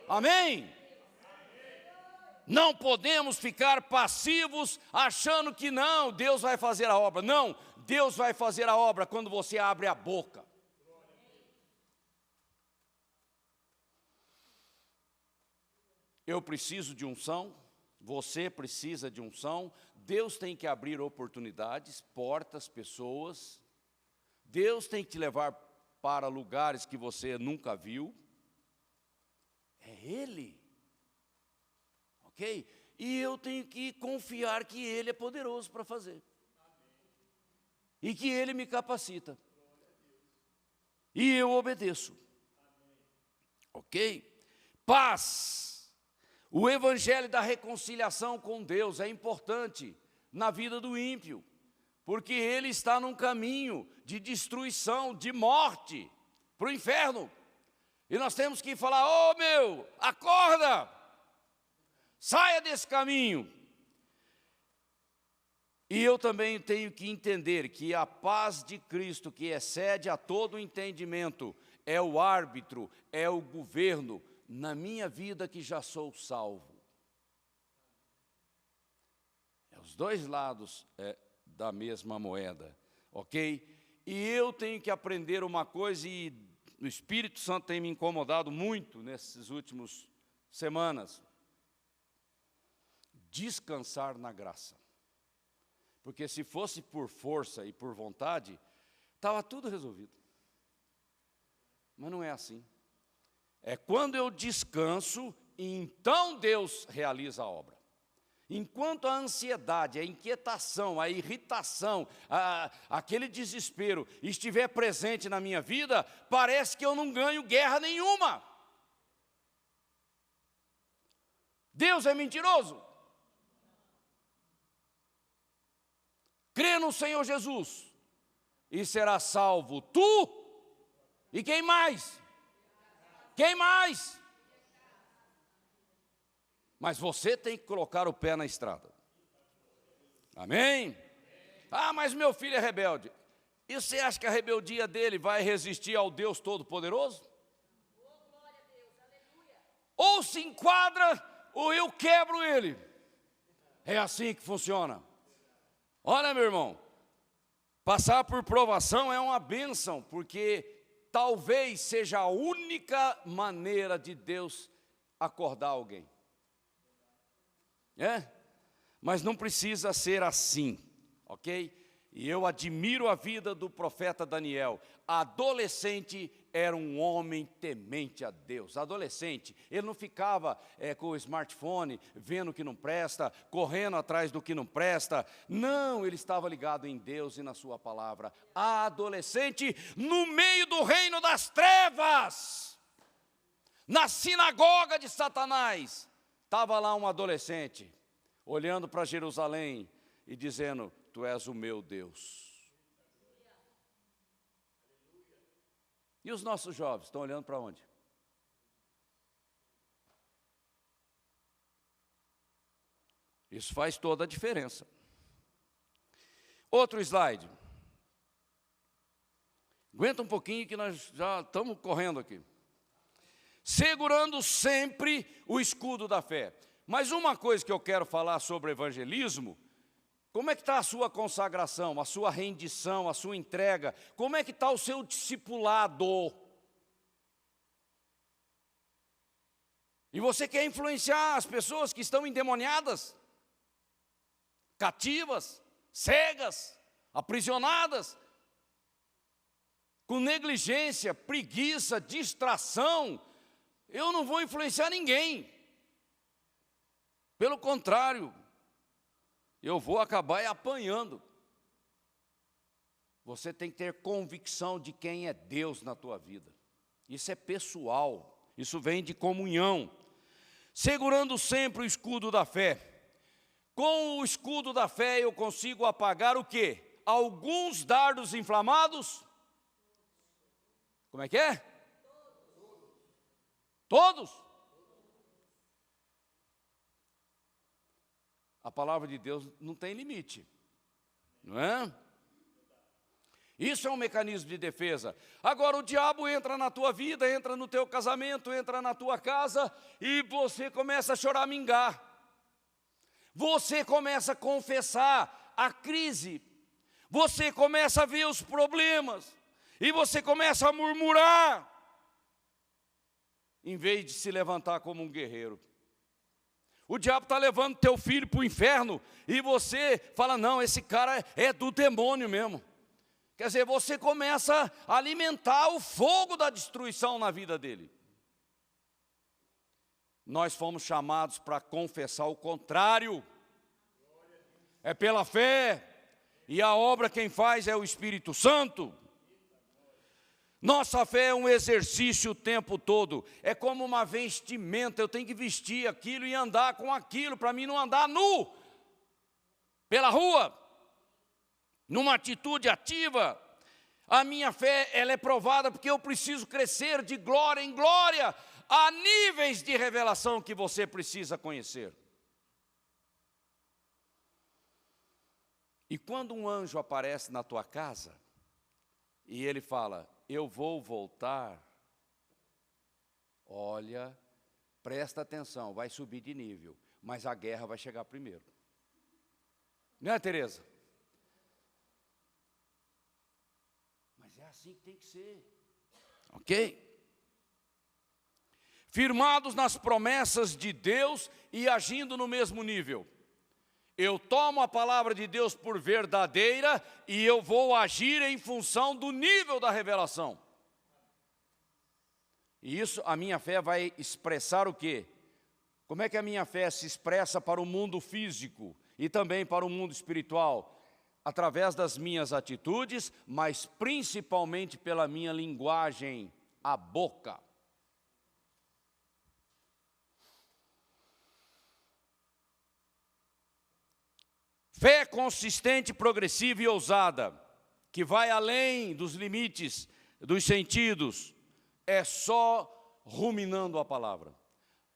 Amém? Não podemos ficar passivos achando que não, Deus vai fazer a obra. Não, Deus vai fazer a obra quando você abre a boca. Eu preciso de unção, você precisa de unção, Deus tem que abrir oportunidades, portas, pessoas. Deus tem que te levar para lugares que você nunca viu. É Ele. Ok? E eu tenho que confiar que Ele é poderoso para fazer. E que Ele me capacita. E eu obedeço. Ok? Paz. O evangelho da reconciliação com Deus é importante na vida do ímpio. Porque ele está num caminho de destruição, de morte, para o inferno. E nós temos que falar, ô meu, acorda! Saia desse caminho. E eu também tenho que entender que a paz de Cristo, que excede a todo o entendimento, é o árbitro, é o governo na minha vida que já sou salvo. É os dois lados da mesma moeda, ok? E eu tenho que aprender uma coisa, e o Espírito Santo tem me incomodado muito nessas últimas semanas. Descansar na graça. Porque se fosse por força e por vontade, estava tudo resolvido. Mas não é assim. É quando eu descanso, e então Deus realiza a obra. Enquanto a ansiedade, a inquietação, a irritação, aquele desespero estiver presente na minha vida, parece que eu não ganho guerra nenhuma. Deus é mentiroso. Crê no Senhor Jesus e será salvo tu e quem mais? Quem mais? Mas você tem que colocar o pé na estrada. Amém? Ah, mas meu filho é rebelde. E você acha que a rebeldia dele vai resistir ao Deus Todo-Poderoso? Ou se enquadra ou eu quebro ele. É assim que funciona. Olha, meu irmão, passar por provação é uma bênção, porque talvez seja a única maneira de Deus acordar alguém. Mas não precisa ser assim, ok? E eu admiro a vida do profeta Daniel. Adolescente era um homem temente a Deus. Adolescente, ele não ficava com o smartphone, vendo o que não presta, correndo atrás do que não presta. Não, ele estava ligado em Deus e na sua palavra. Adolescente, no meio do reino das trevas, na sinagoga de Satanás, estava lá um adolescente, olhando para Jerusalém e dizendo: Tu és o meu Deus. E os nossos jovens estão olhando para onde? Isso faz toda a diferença. Outro slide. Aguenta um pouquinho que nós já estamos correndo aqui. Segurando sempre o escudo da fé. Mas uma coisa que eu quero falar sobre evangelismo: como é que está a sua consagração, a sua rendição, a sua entrega? Como é que está o seu discipulado? E você quer influenciar as pessoas que estão endemoniadas, cativas, cegas, aprisionadas, com negligência, preguiça, distração. Eu não vou influenciar ninguém. Pelo contrário, eu vou acabar apanhando. Você tem que ter convicção de quem é Deus na tua vida. Isso é pessoal, isso vem de comunhão. Segurando sempre o escudo da fé. Com o escudo da fé eu consigo apagar o quê? Alguns dardos inflamados. Como é que é? Todos? A palavra de Deus não tem limite, não é? Isso é um mecanismo de defesa. Agora o diabo entra na tua vida, entra no teu casamento, entra na tua casa e você começa a choramingar. Você começa a confessar a crise. Você começa a ver os problemas e você começa a murmurar, em vez de se levantar como um guerreiro. O diabo está levando teu filho para o inferno e você fala: não, esse cara é do demônio mesmo. Quer dizer, você começa a alimentar o fogo da destruição na vida dele. Nós fomos chamados para confessar o contrário. É pela fé, e a obra quem faz é o Espírito Santo. Nossa fé é um exercício o tempo todo, é como uma vestimenta, eu tenho que vestir aquilo e andar com aquilo, para mim não andar nu, pela rua, numa atitude ativa. A minha fé, ela é provada porque eu preciso crescer de glória em glória, a níveis de revelação que você precisa conhecer. E quando um anjo aparece na tua casa, e ele fala: eu vou voltar, olha, presta atenção, vai subir de nível, mas a guerra vai chegar primeiro. Não é, Tereza? Mas é assim que tem que ser. Ok? Firmados nas promessas de Deus e agindo no mesmo nível. Eu tomo a palavra de Deus por verdadeira e eu vou agir em função do nível da revelação. E isso, a minha fé vai expressar o quê? Como é que a minha fé se expressa para o mundo físico e também para o mundo espiritual? Através das minhas atitudes, mas principalmente pela minha linguagem, a boca. Fé consistente, progressiva e ousada, que vai além dos limites dos sentidos, é só ruminando a palavra.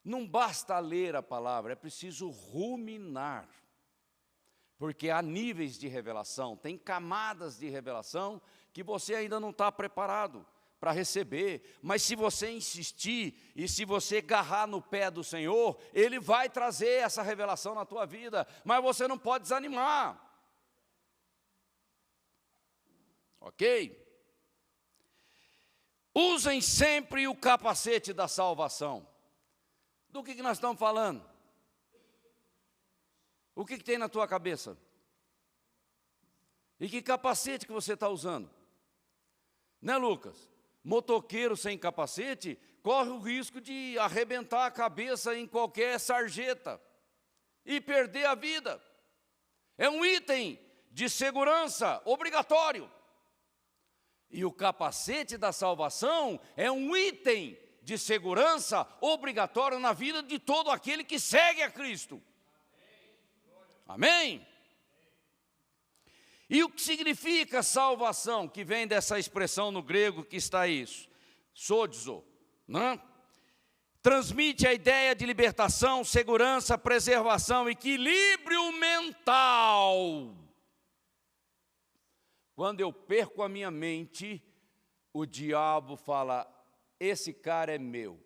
Não basta ler a palavra, é preciso ruminar. Porque há níveis de revelação, tem camadas de revelação que você ainda não está preparado. para receber, mas se você insistir e se você agarrar no pé do Senhor, Ele vai trazer essa revelação na tua vida, mas você não pode desanimar. Ok? Usem sempre o capacete da salvação. Do que nós estamos falando? O que tem na tua cabeça? E que capacete que você está usando? Né, Lucas? Motoqueiro sem capacete corre o risco de arrebentar a cabeça em qualquer sarjeta e perder a vida. É um item de segurança obrigatório. E o capacete da salvação é um item de segurança obrigatório na vida de todo aquele que segue a Cristo. Amém? E o que significa salvação, que vem dessa expressão no grego que está isso? Sozo, né? Transmite a ideia de libertação, segurança, preservação, equilíbrio mental. Quando eu perco a minha mente, o diabo fala, esse cara é meu.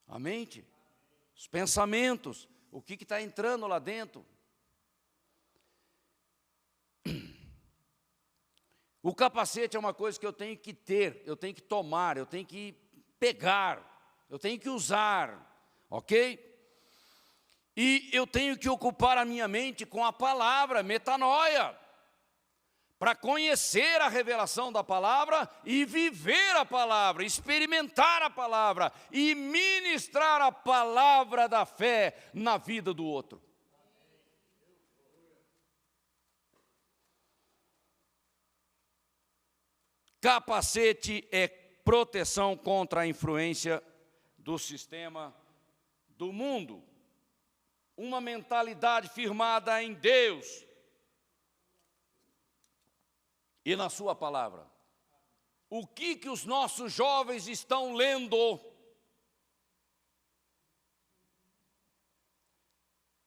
A mente, os pensamentos, o que está entrando lá dentro. O capacete é uma coisa que eu tenho que ter, eu tenho que tomar, eu tenho que pegar, eu tenho que usar, ok? E eu tenho que ocupar a minha mente com a palavra, metanoia, para conhecer a revelação da palavra e viver a palavra, experimentar a palavra e ministrar a palavra da fé na vida do outro. Capacete é proteção contra a influência do sistema do mundo. Uma mentalidade firmada em Deus e na sua palavra. O que os nossos jovens estão lendo?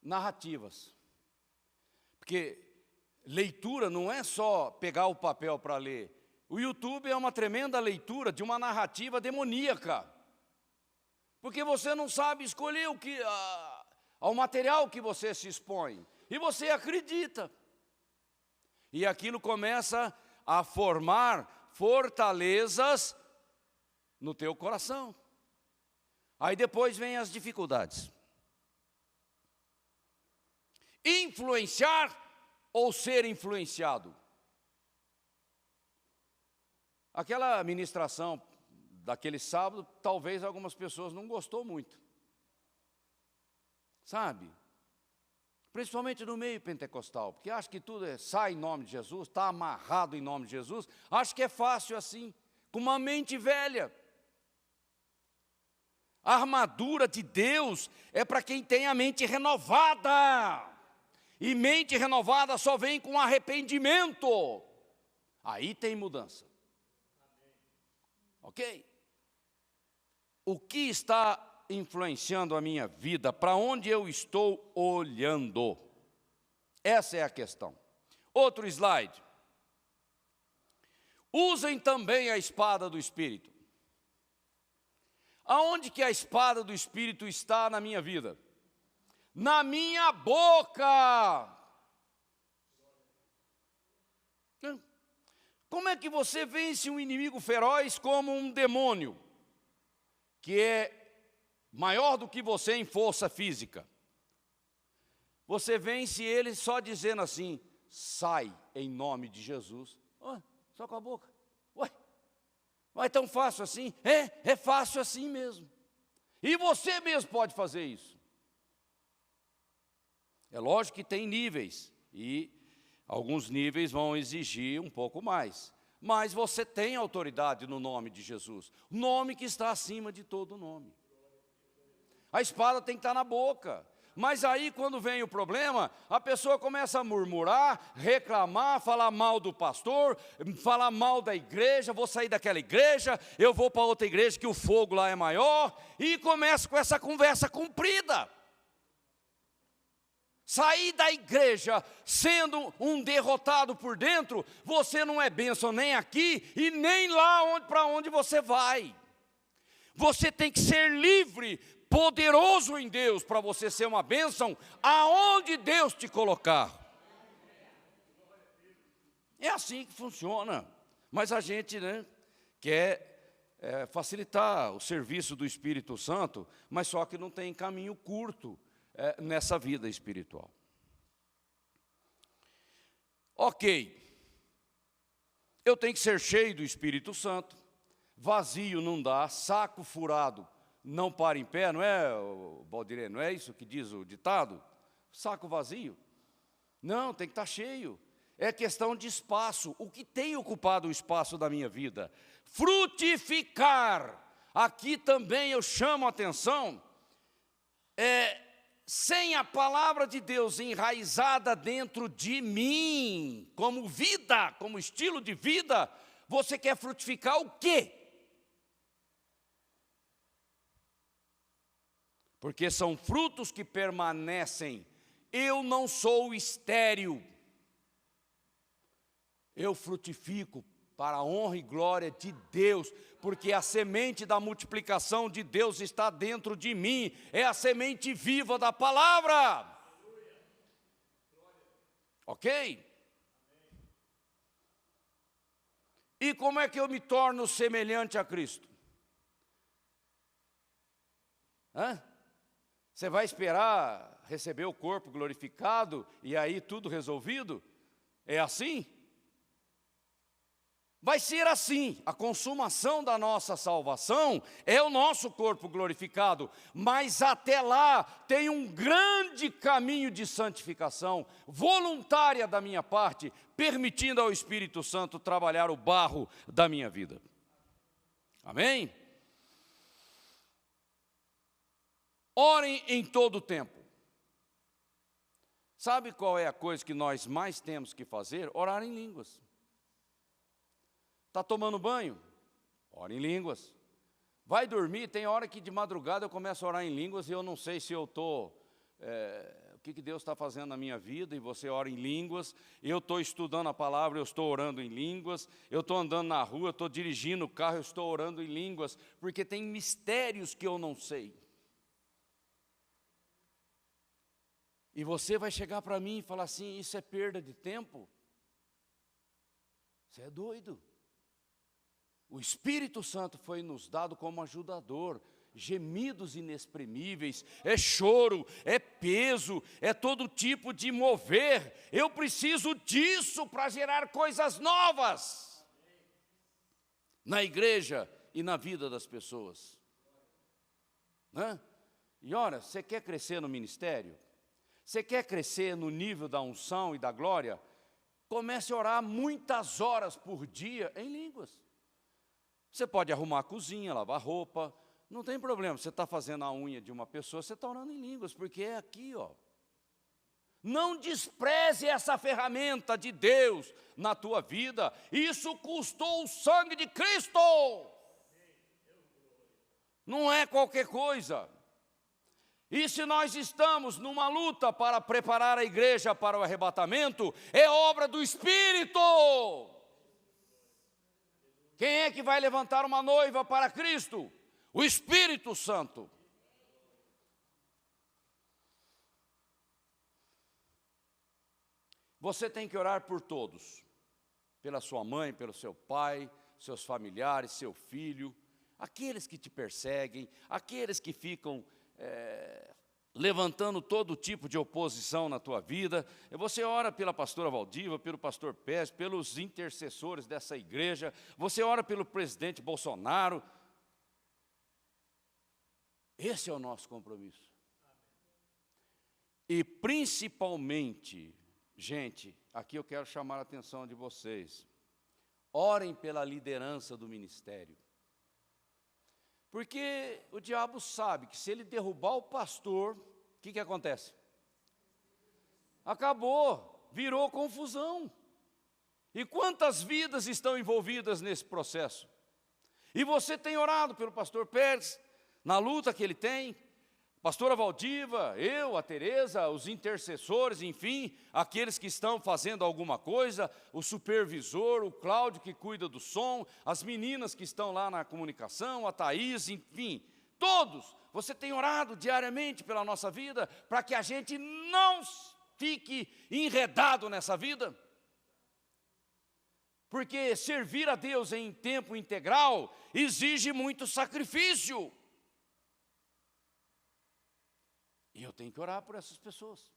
Narrativas. Porque leitura não é só pegar o papel para ler. O YouTube é uma tremenda leitura de uma narrativa demoníaca. Porque você não sabe escolher ao material que você se expõe. E você acredita. E aquilo começa a formar fortalezas no teu coração. Aí depois vem as dificuldades. Influenciar ou ser influenciado? Aquela ministração daquele sábado, talvez algumas pessoas não gostou muito. Sabe? Principalmente no meio pentecostal, porque acha que tudo sai em nome de Jesus, está amarrado em nome de Jesus, acha que é fácil assim, com uma mente velha. A armadura de Deus é para quem tem a mente renovada, e mente renovada só vem com arrependimento, aí tem mudança. Ok? O que está influenciando a minha vida, para onde eu estou olhando? Essa é a questão. Outro slide. Usem também a espada do Espírito. Aonde que a espada do Espírito está na minha vida? Na minha boca. Como é que você vence um inimigo feroz como um demônio, que é maior do que você em força física? Você vence ele só dizendo assim, sai em nome de Jesus. Só com a boca. Ué, não é tão fácil assim? É fácil assim mesmo. E você mesmo pode fazer isso. É lógico que tem níveis, e alguns níveis vão exigir um pouco mais. Mas você tem autoridade no nome de Jesus, nome que está acima de todo nome. A espada tem que estar na boca. Mas aí, quando vem o problema, a pessoa começa a murmurar, reclamar, falar mal do pastor, falar mal da igreja, vou sair daquela igreja, eu vou para outra igreja que o fogo lá é maior, e começa com essa conversa comprida. sair da igreja sendo um derrotado por dentro, você não é bênção nem aqui e nem lá para onde você vai. Você tem que ser livre, poderoso em Deus, para você ser uma bênção aonde Deus te colocar. É assim que funciona. Mas a gente, quer facilitar o serviço do Espírito Santo, mas só que não tem caminho curto nessa vida espiritual. Ok, eu tenho que ser cheio do Espírito Santo, vazio não dá, saco furado não para em pé, não é, Baldirê, não é isso que diz o ditado? Saco vazio? Não, tem que estar cheio. É questão de espaço. O que tem ocupado o espaço da minha vida? Frutificar. Aqui também eu chamo a atenção, sem a palavra de Deus enraizada dentro de mim, como vida, como estilo de vida, você quer frutificar o quê? Porque são frutos que permanecem. Eu não sou estéril. Eu frutifico para a honra e glória de Deus, porque a semente da multiplicação de Deus está dentro de mim, é a semente viva da palavra. Ok? E como é que eu me torno semelhante a Cristo? Você vai esperar receber o corpo glorificado e aí tudo resolvido? É assim? Vai ser assim, a consumação da nossa salvação é o nosso corpo glorificado, mas até lá tem um grande caminho de santificação, voluntária da minha parte, permitindo ao Espírito Santo trabalhar o barro da minha vida. Amém? Orem em todo o tempo. Sabe qual é a coisa que nós mais temos que fazer? Orar em línguas. Está tomando banho? Ora em línguas. Vai dormir, tem hora que de madrugada eu começo a orar em línguas e eu não sei se eu estou... o que Deus está fazendo na minha vida, e você ora em línguas. Eu estou estudando a palavra, eu estou orando em línguas. Eu estou andando na rua, eu estou dirigindo o carro, eu estou orando em línguas, porque tem mistérios que eu não sei. E você vai chegar para mim e falar assim, isso é perda de tempo? Você é doido. O Espírito Santo foi nos dado como ajudador, gemidos inexprimíveis, é choro, é peso, é todo tipo de mover. Eu preciso disso para gerar coisas novas na igreja e na vida das pessoas. E ora, você quer crescer no ministério? Você quer crescer no nível da unção e da glória? Comece a orar muitas horas por dia em línguas. Você pode arrumar a cozinha, lavar roupa, não tem problema. Você está fazendo a unha de uma pessoa, você está orando em línguas, porque é aqui, ó. Não despreze essa ferramenta de Deus na tua vida. Isso custou o sangue de Cristo. Não é qualquer coisa. E se nós estamos numa luta para preparar a igreja para o arrebatamento, é obra do Espírito. Quem é que vai levantar uma noiva para Cristo? O Espírito Santo. Você tem que orar por todos. Pela sua mãe, pelo seu pai, seus familiares, seu filho, aqueles que te perseguem, aqueles que ficam levantando todo tipo de oposição na tua vida. Você ora pela pastora Valdiva, pelo pastor Pérez, pelos intercessores dessa igreja. Você ora pelo presidente Bolsonaro. Esse é o nosso compromisso. E principalmente, gente, aqui eu quero chamar a atenção de vocês. Orem pela liderança do ministério. Porque o diabo sabe que se ele derrubar o pastor, o que acontece? Acabou, virou confusão. E quantas vidas estão envolvidas nesse processo? E você tem orado pelo pastor Pérez, na luta que ele tem, Pastora Valdiva, eu, a Tereza, os intercessores, enfim, aqueles que estão fazendo alguma coisa, o supervisor, o Cláudio que cuida do som, as meninas que estão lá na comunicação, a Thaís, enfim, todos. Você tem orado diariamente pela nossa vida, para que a gente não fique enredado nessa vida? Porque servir a Deus em tempo integral exige muito sacrifício. E eu tenho que orar por essas pessoas,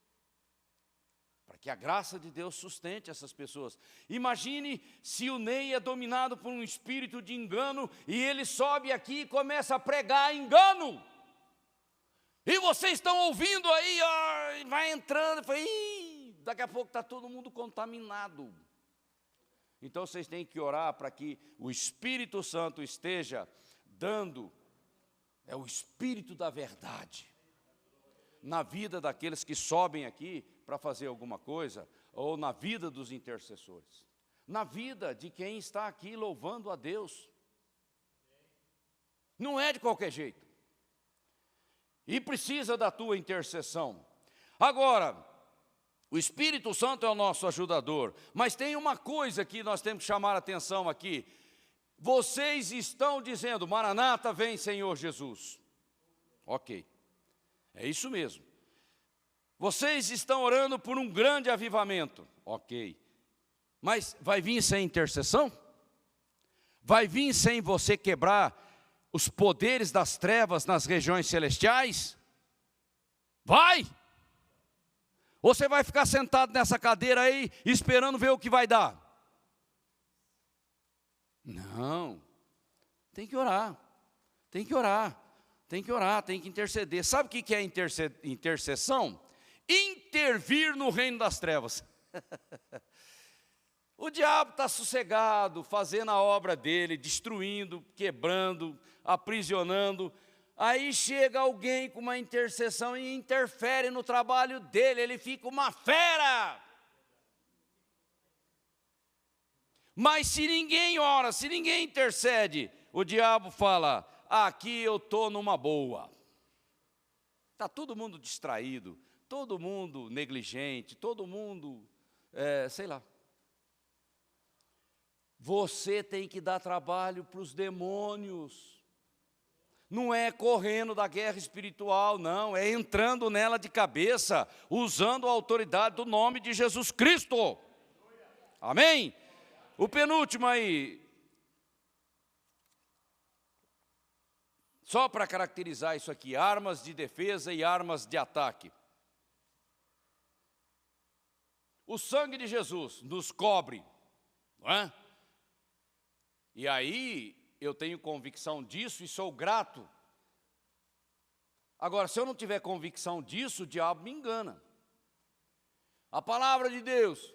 para que a graça de Deus sustente essas pessoas. Imagine se o Ney é dominado por um espírito de engano, e ele sobe aqui e começa a pregar engano. E vocês estão ouvindo aí, ó, vai entrando, daqui a pouco está todo mundo contaminado. Então vocês têm que orar para que o Espírito Santo esteja dando, o Espírito da verdade, na vida daqueles que sobem aqui para fazer alguma coisa, ou na vida dos intercessores, na vida de quem está aqui louvando a Deus. Não é de qualquer jeito. E precisa da tua intercessão. Agora, o Espírito Santo é o nosso ajudador, mas tem uma coisa que nós temos que chamar a atenção aqui. Vocês estão dizendo, Maranata, vem Senhor Jesus. Ok. É isso mesmo. Vocês estão orando por um grande avivamento. Ok. Mas vai vir sem intercessão? Vai vir sem você quebrar os poderes das trevas nas regiões celestiais? Vai! Ou você vai ficar sentado nessa cadeira aí, esperando ver o que vai dar? Não. Tem que orar. Tem que orar. Tem que orar, tem que interceder. Sabe o que é intercessão? Intervir no reino das trevas. O diabo está sossegado, fazendo a obra dele, destruindo, quebrando, aprisionando. Aí chega alguém com uma intercessão e interfere no trabalho dele, ele fica uma fera. Mas se ninguém ora, se ninguém intercede, o diabo fala, aqui eu estou numa boa. Está todo mundo distraído, todo mundo negligente, todo mundo, sei lá. Você tem que dar trabalho para os demônios. Não é correndo da guerra espiritual, não. É entrando nela de cabeça, usando a autoridade do nome de Jesus Cristo. Amém? O penúltimo aí. Só para caracterizar isso aqui, armas de defesa e armas de ataque. O sangue de Jesus nos cobre, não é? E aí, eu tenho convicção disso e sou grato. Agora, se eu não tiver convicção disso, o diabo me engana. A palavra de Deus,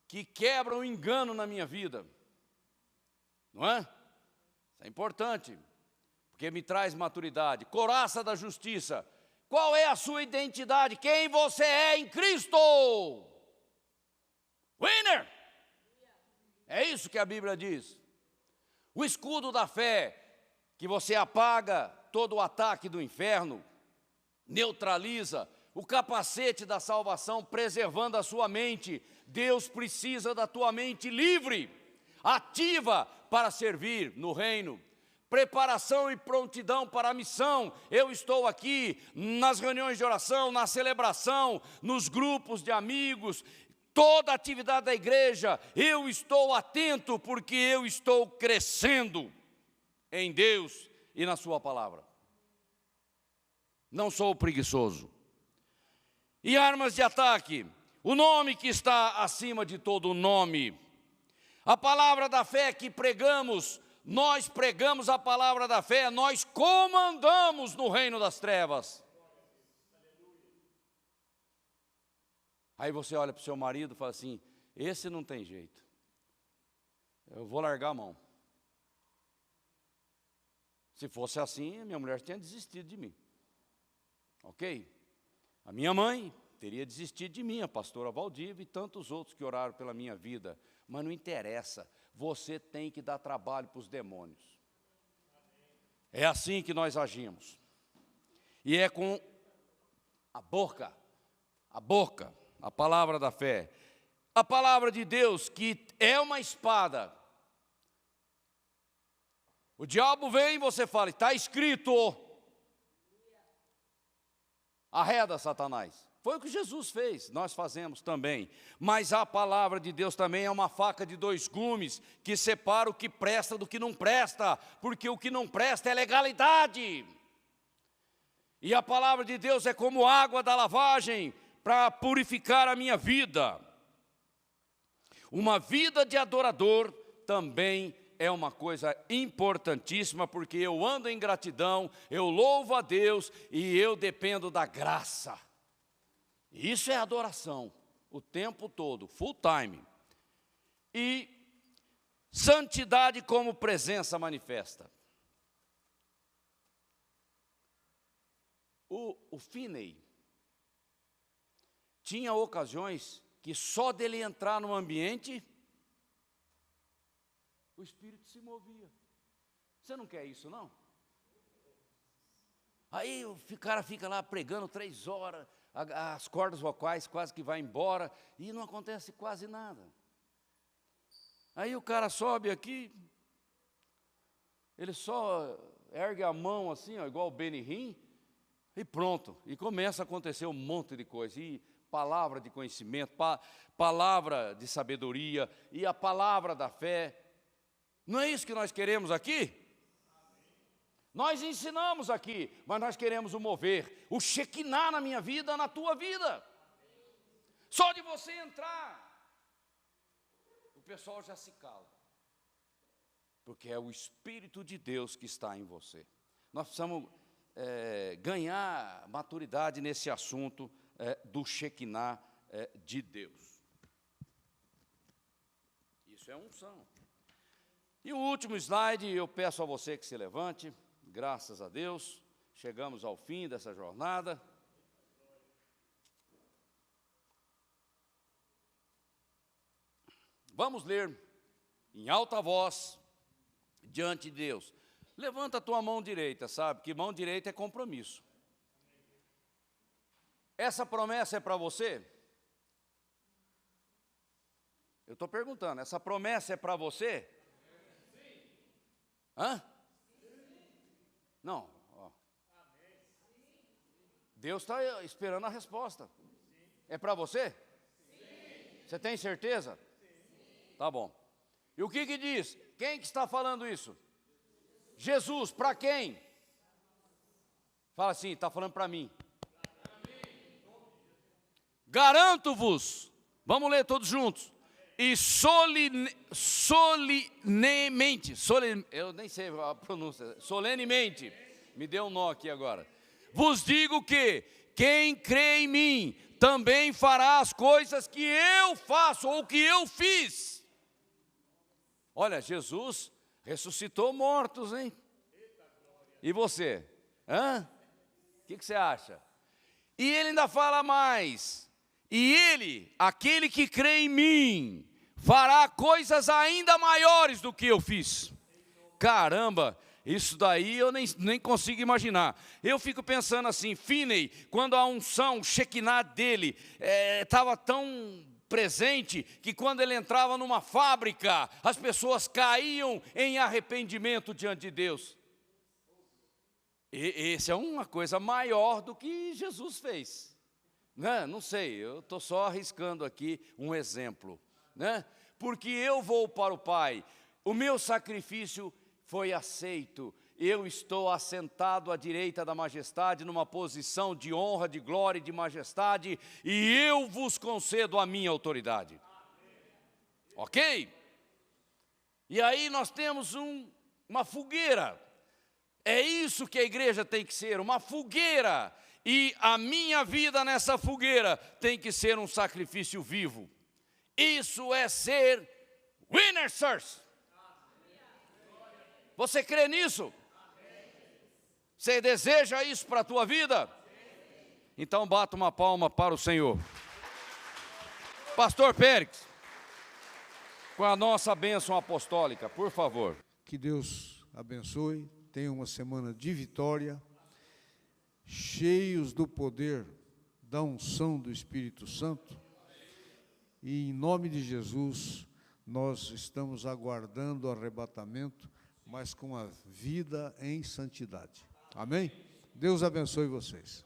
que quebra o engano na minha vida, não é? Isso é importante, porque me traz maturidade. Coraça da justiça. Qual é a sua identidade? Quem você é em Cristo? Winner! É isso que a Bíblia diz. O escudo da fé, que você apaga todo o ataque do inferno, neutraliza. O capacete da salvação, preservando a sua mente. Deus precisa da tua mente livre, ativa para servir no reino. Preparação e prontidão para a missão. Eu estou aqui nas reuniões de oração, na celebração, nos grupos de amigos, toda a atividade da igreja, eu estou atento porque eu estou crescendo em Deus e na sua palavra. Não sou preguiçoso. E armas de ataque, o nome que está acima de todo nome. A palavra da fé que pregamos, nós pregamos a palavra da fé, nós comandamos no reino das trevas. Aí você olha para o seu marido e fala assim, esse não tem jeito, eu vou largar a mão. Se fosse assim, a minha mulher tinha desistido de mim. Ok? A minha mãe teria desistido de mim, a pastora Valdiva e tantos outros que oraram pela minha vida. Mas não interessa, você tem que dar trabalho para os demônios. É assim que nós agimos. E é com A boca, a palavra da fé. A palavra de Deus, que é uma espada. O diabo vem e você fala, está escrito. Arreda Satanás. Foi o que Jesus fez, nós fazemos também. Mas a palavra de Deus também é uma faca de dois gumes, que separa o que presta do que não presta, porque o que não presta é legalidade. E a palavra de Deus é como água da lavagem, para purificar a minha vida. Uma vida de adorador também é uma coisa importantíssima, porque eu ando em gratidão, eu louvo a Deus e eu dependo da graça. Isso é adoração, o tempo todo, full time. E santidade como presença manifesta. O Finney tinha ocasiões que só dele entrar no ambiente, o Espírito se movia. Você não quer isso, não? Aí o cara fica lá pregando 3 horas, as cordas vocais quase que vai embora, e não acontece quase nada. Aí o cara sobe aqui, ele só ergue a mão assim, ó, igual o Benny Hinn, e pronto, e começa a acontecer um monte de coisa, e palavra de conhecimento, palavra de sabedoria, e a palavra da fé. Não é isso que nós queremos aqui? Nós ensinamos aqui, mas nós queremos o mover, o Shekinah na minha vida, na tua vida. Só de você entrar, o pessoal já se cala, porque é o Espírito de Deus que está em você. Nós precisamos ganhar maturidade nesse assunto do Shekinah de Deus. Isso é unção. E o último slide, eu peço a você que se levante. Graças a Deus, chegamos ao fim dessa jornada. Vamos ler em alta voz diante de Deus. Levanta a tua mão direita, sabe? Que mão direita é compromisso. Essa promessa é para você? Eu estou perguntando, essa promessa é para você? Sim. Hã? Não, ó. Deus está esperando a resposta. É para você? Sim. Você tem certeza? Sim. Tá bom. E o que diz? Quem que está falando isso? Jesus, para quem? Fala assim, está falando para mim. Garanto-vos, vamos ler todos juntos. E solenemente, eu nem sei a pronúncia, solenemente, me deu um nó aqui agora. Vos digo que quem crê em mim também fará as coisas que eu faço ou que eu fiz. Olha, Jesus ressuscitou mortos, hein? E você? Hã? O que você acha? E ele ainda fala mais. E ele, aquele que crê em mim, fará coisas ainda maiores do que eu fiz. Caramba, isso daí eu nem consigo imaginar. Eu fico pensando assim, Finney, quando a unção, o Shekinah dele estava tão presente, que quando ele entrava numa fábrica, as pessoas caíam em arrependimento diante de Deus. E essa é uma coisa maior do que Jesus fez. Não sei, eu estou só arriscando aqui um exemplo, né? Porque eu vou para o Pai, o meu sacrifício foi aceito, eu estou assentado à direita da majestade, numa posição de honra, de glória e de majestade, e eu vos concedo a minha autoridade. Ok? E aí nós temos uma fogueira, é isso que a igreja tem que ser, uma fogueira. E a minha vida nessa fogueira tem que ser um sacrifício vivo. Isso é ser winners. Você crê nisso? Você deseja isso para a tua vida? Então bata uma palma para o Senhor. Pastor Pérez, com a nossa bênção apostólica, por favor. Que Deus abençoe, tenha uma semana de vitória, cheios do poder da unção do Espírito Santo. E em nome de Jesus, nós estamos aguardando o arrebatamento, mas com a vida em santidade. Amém? Deus abençoe vocês.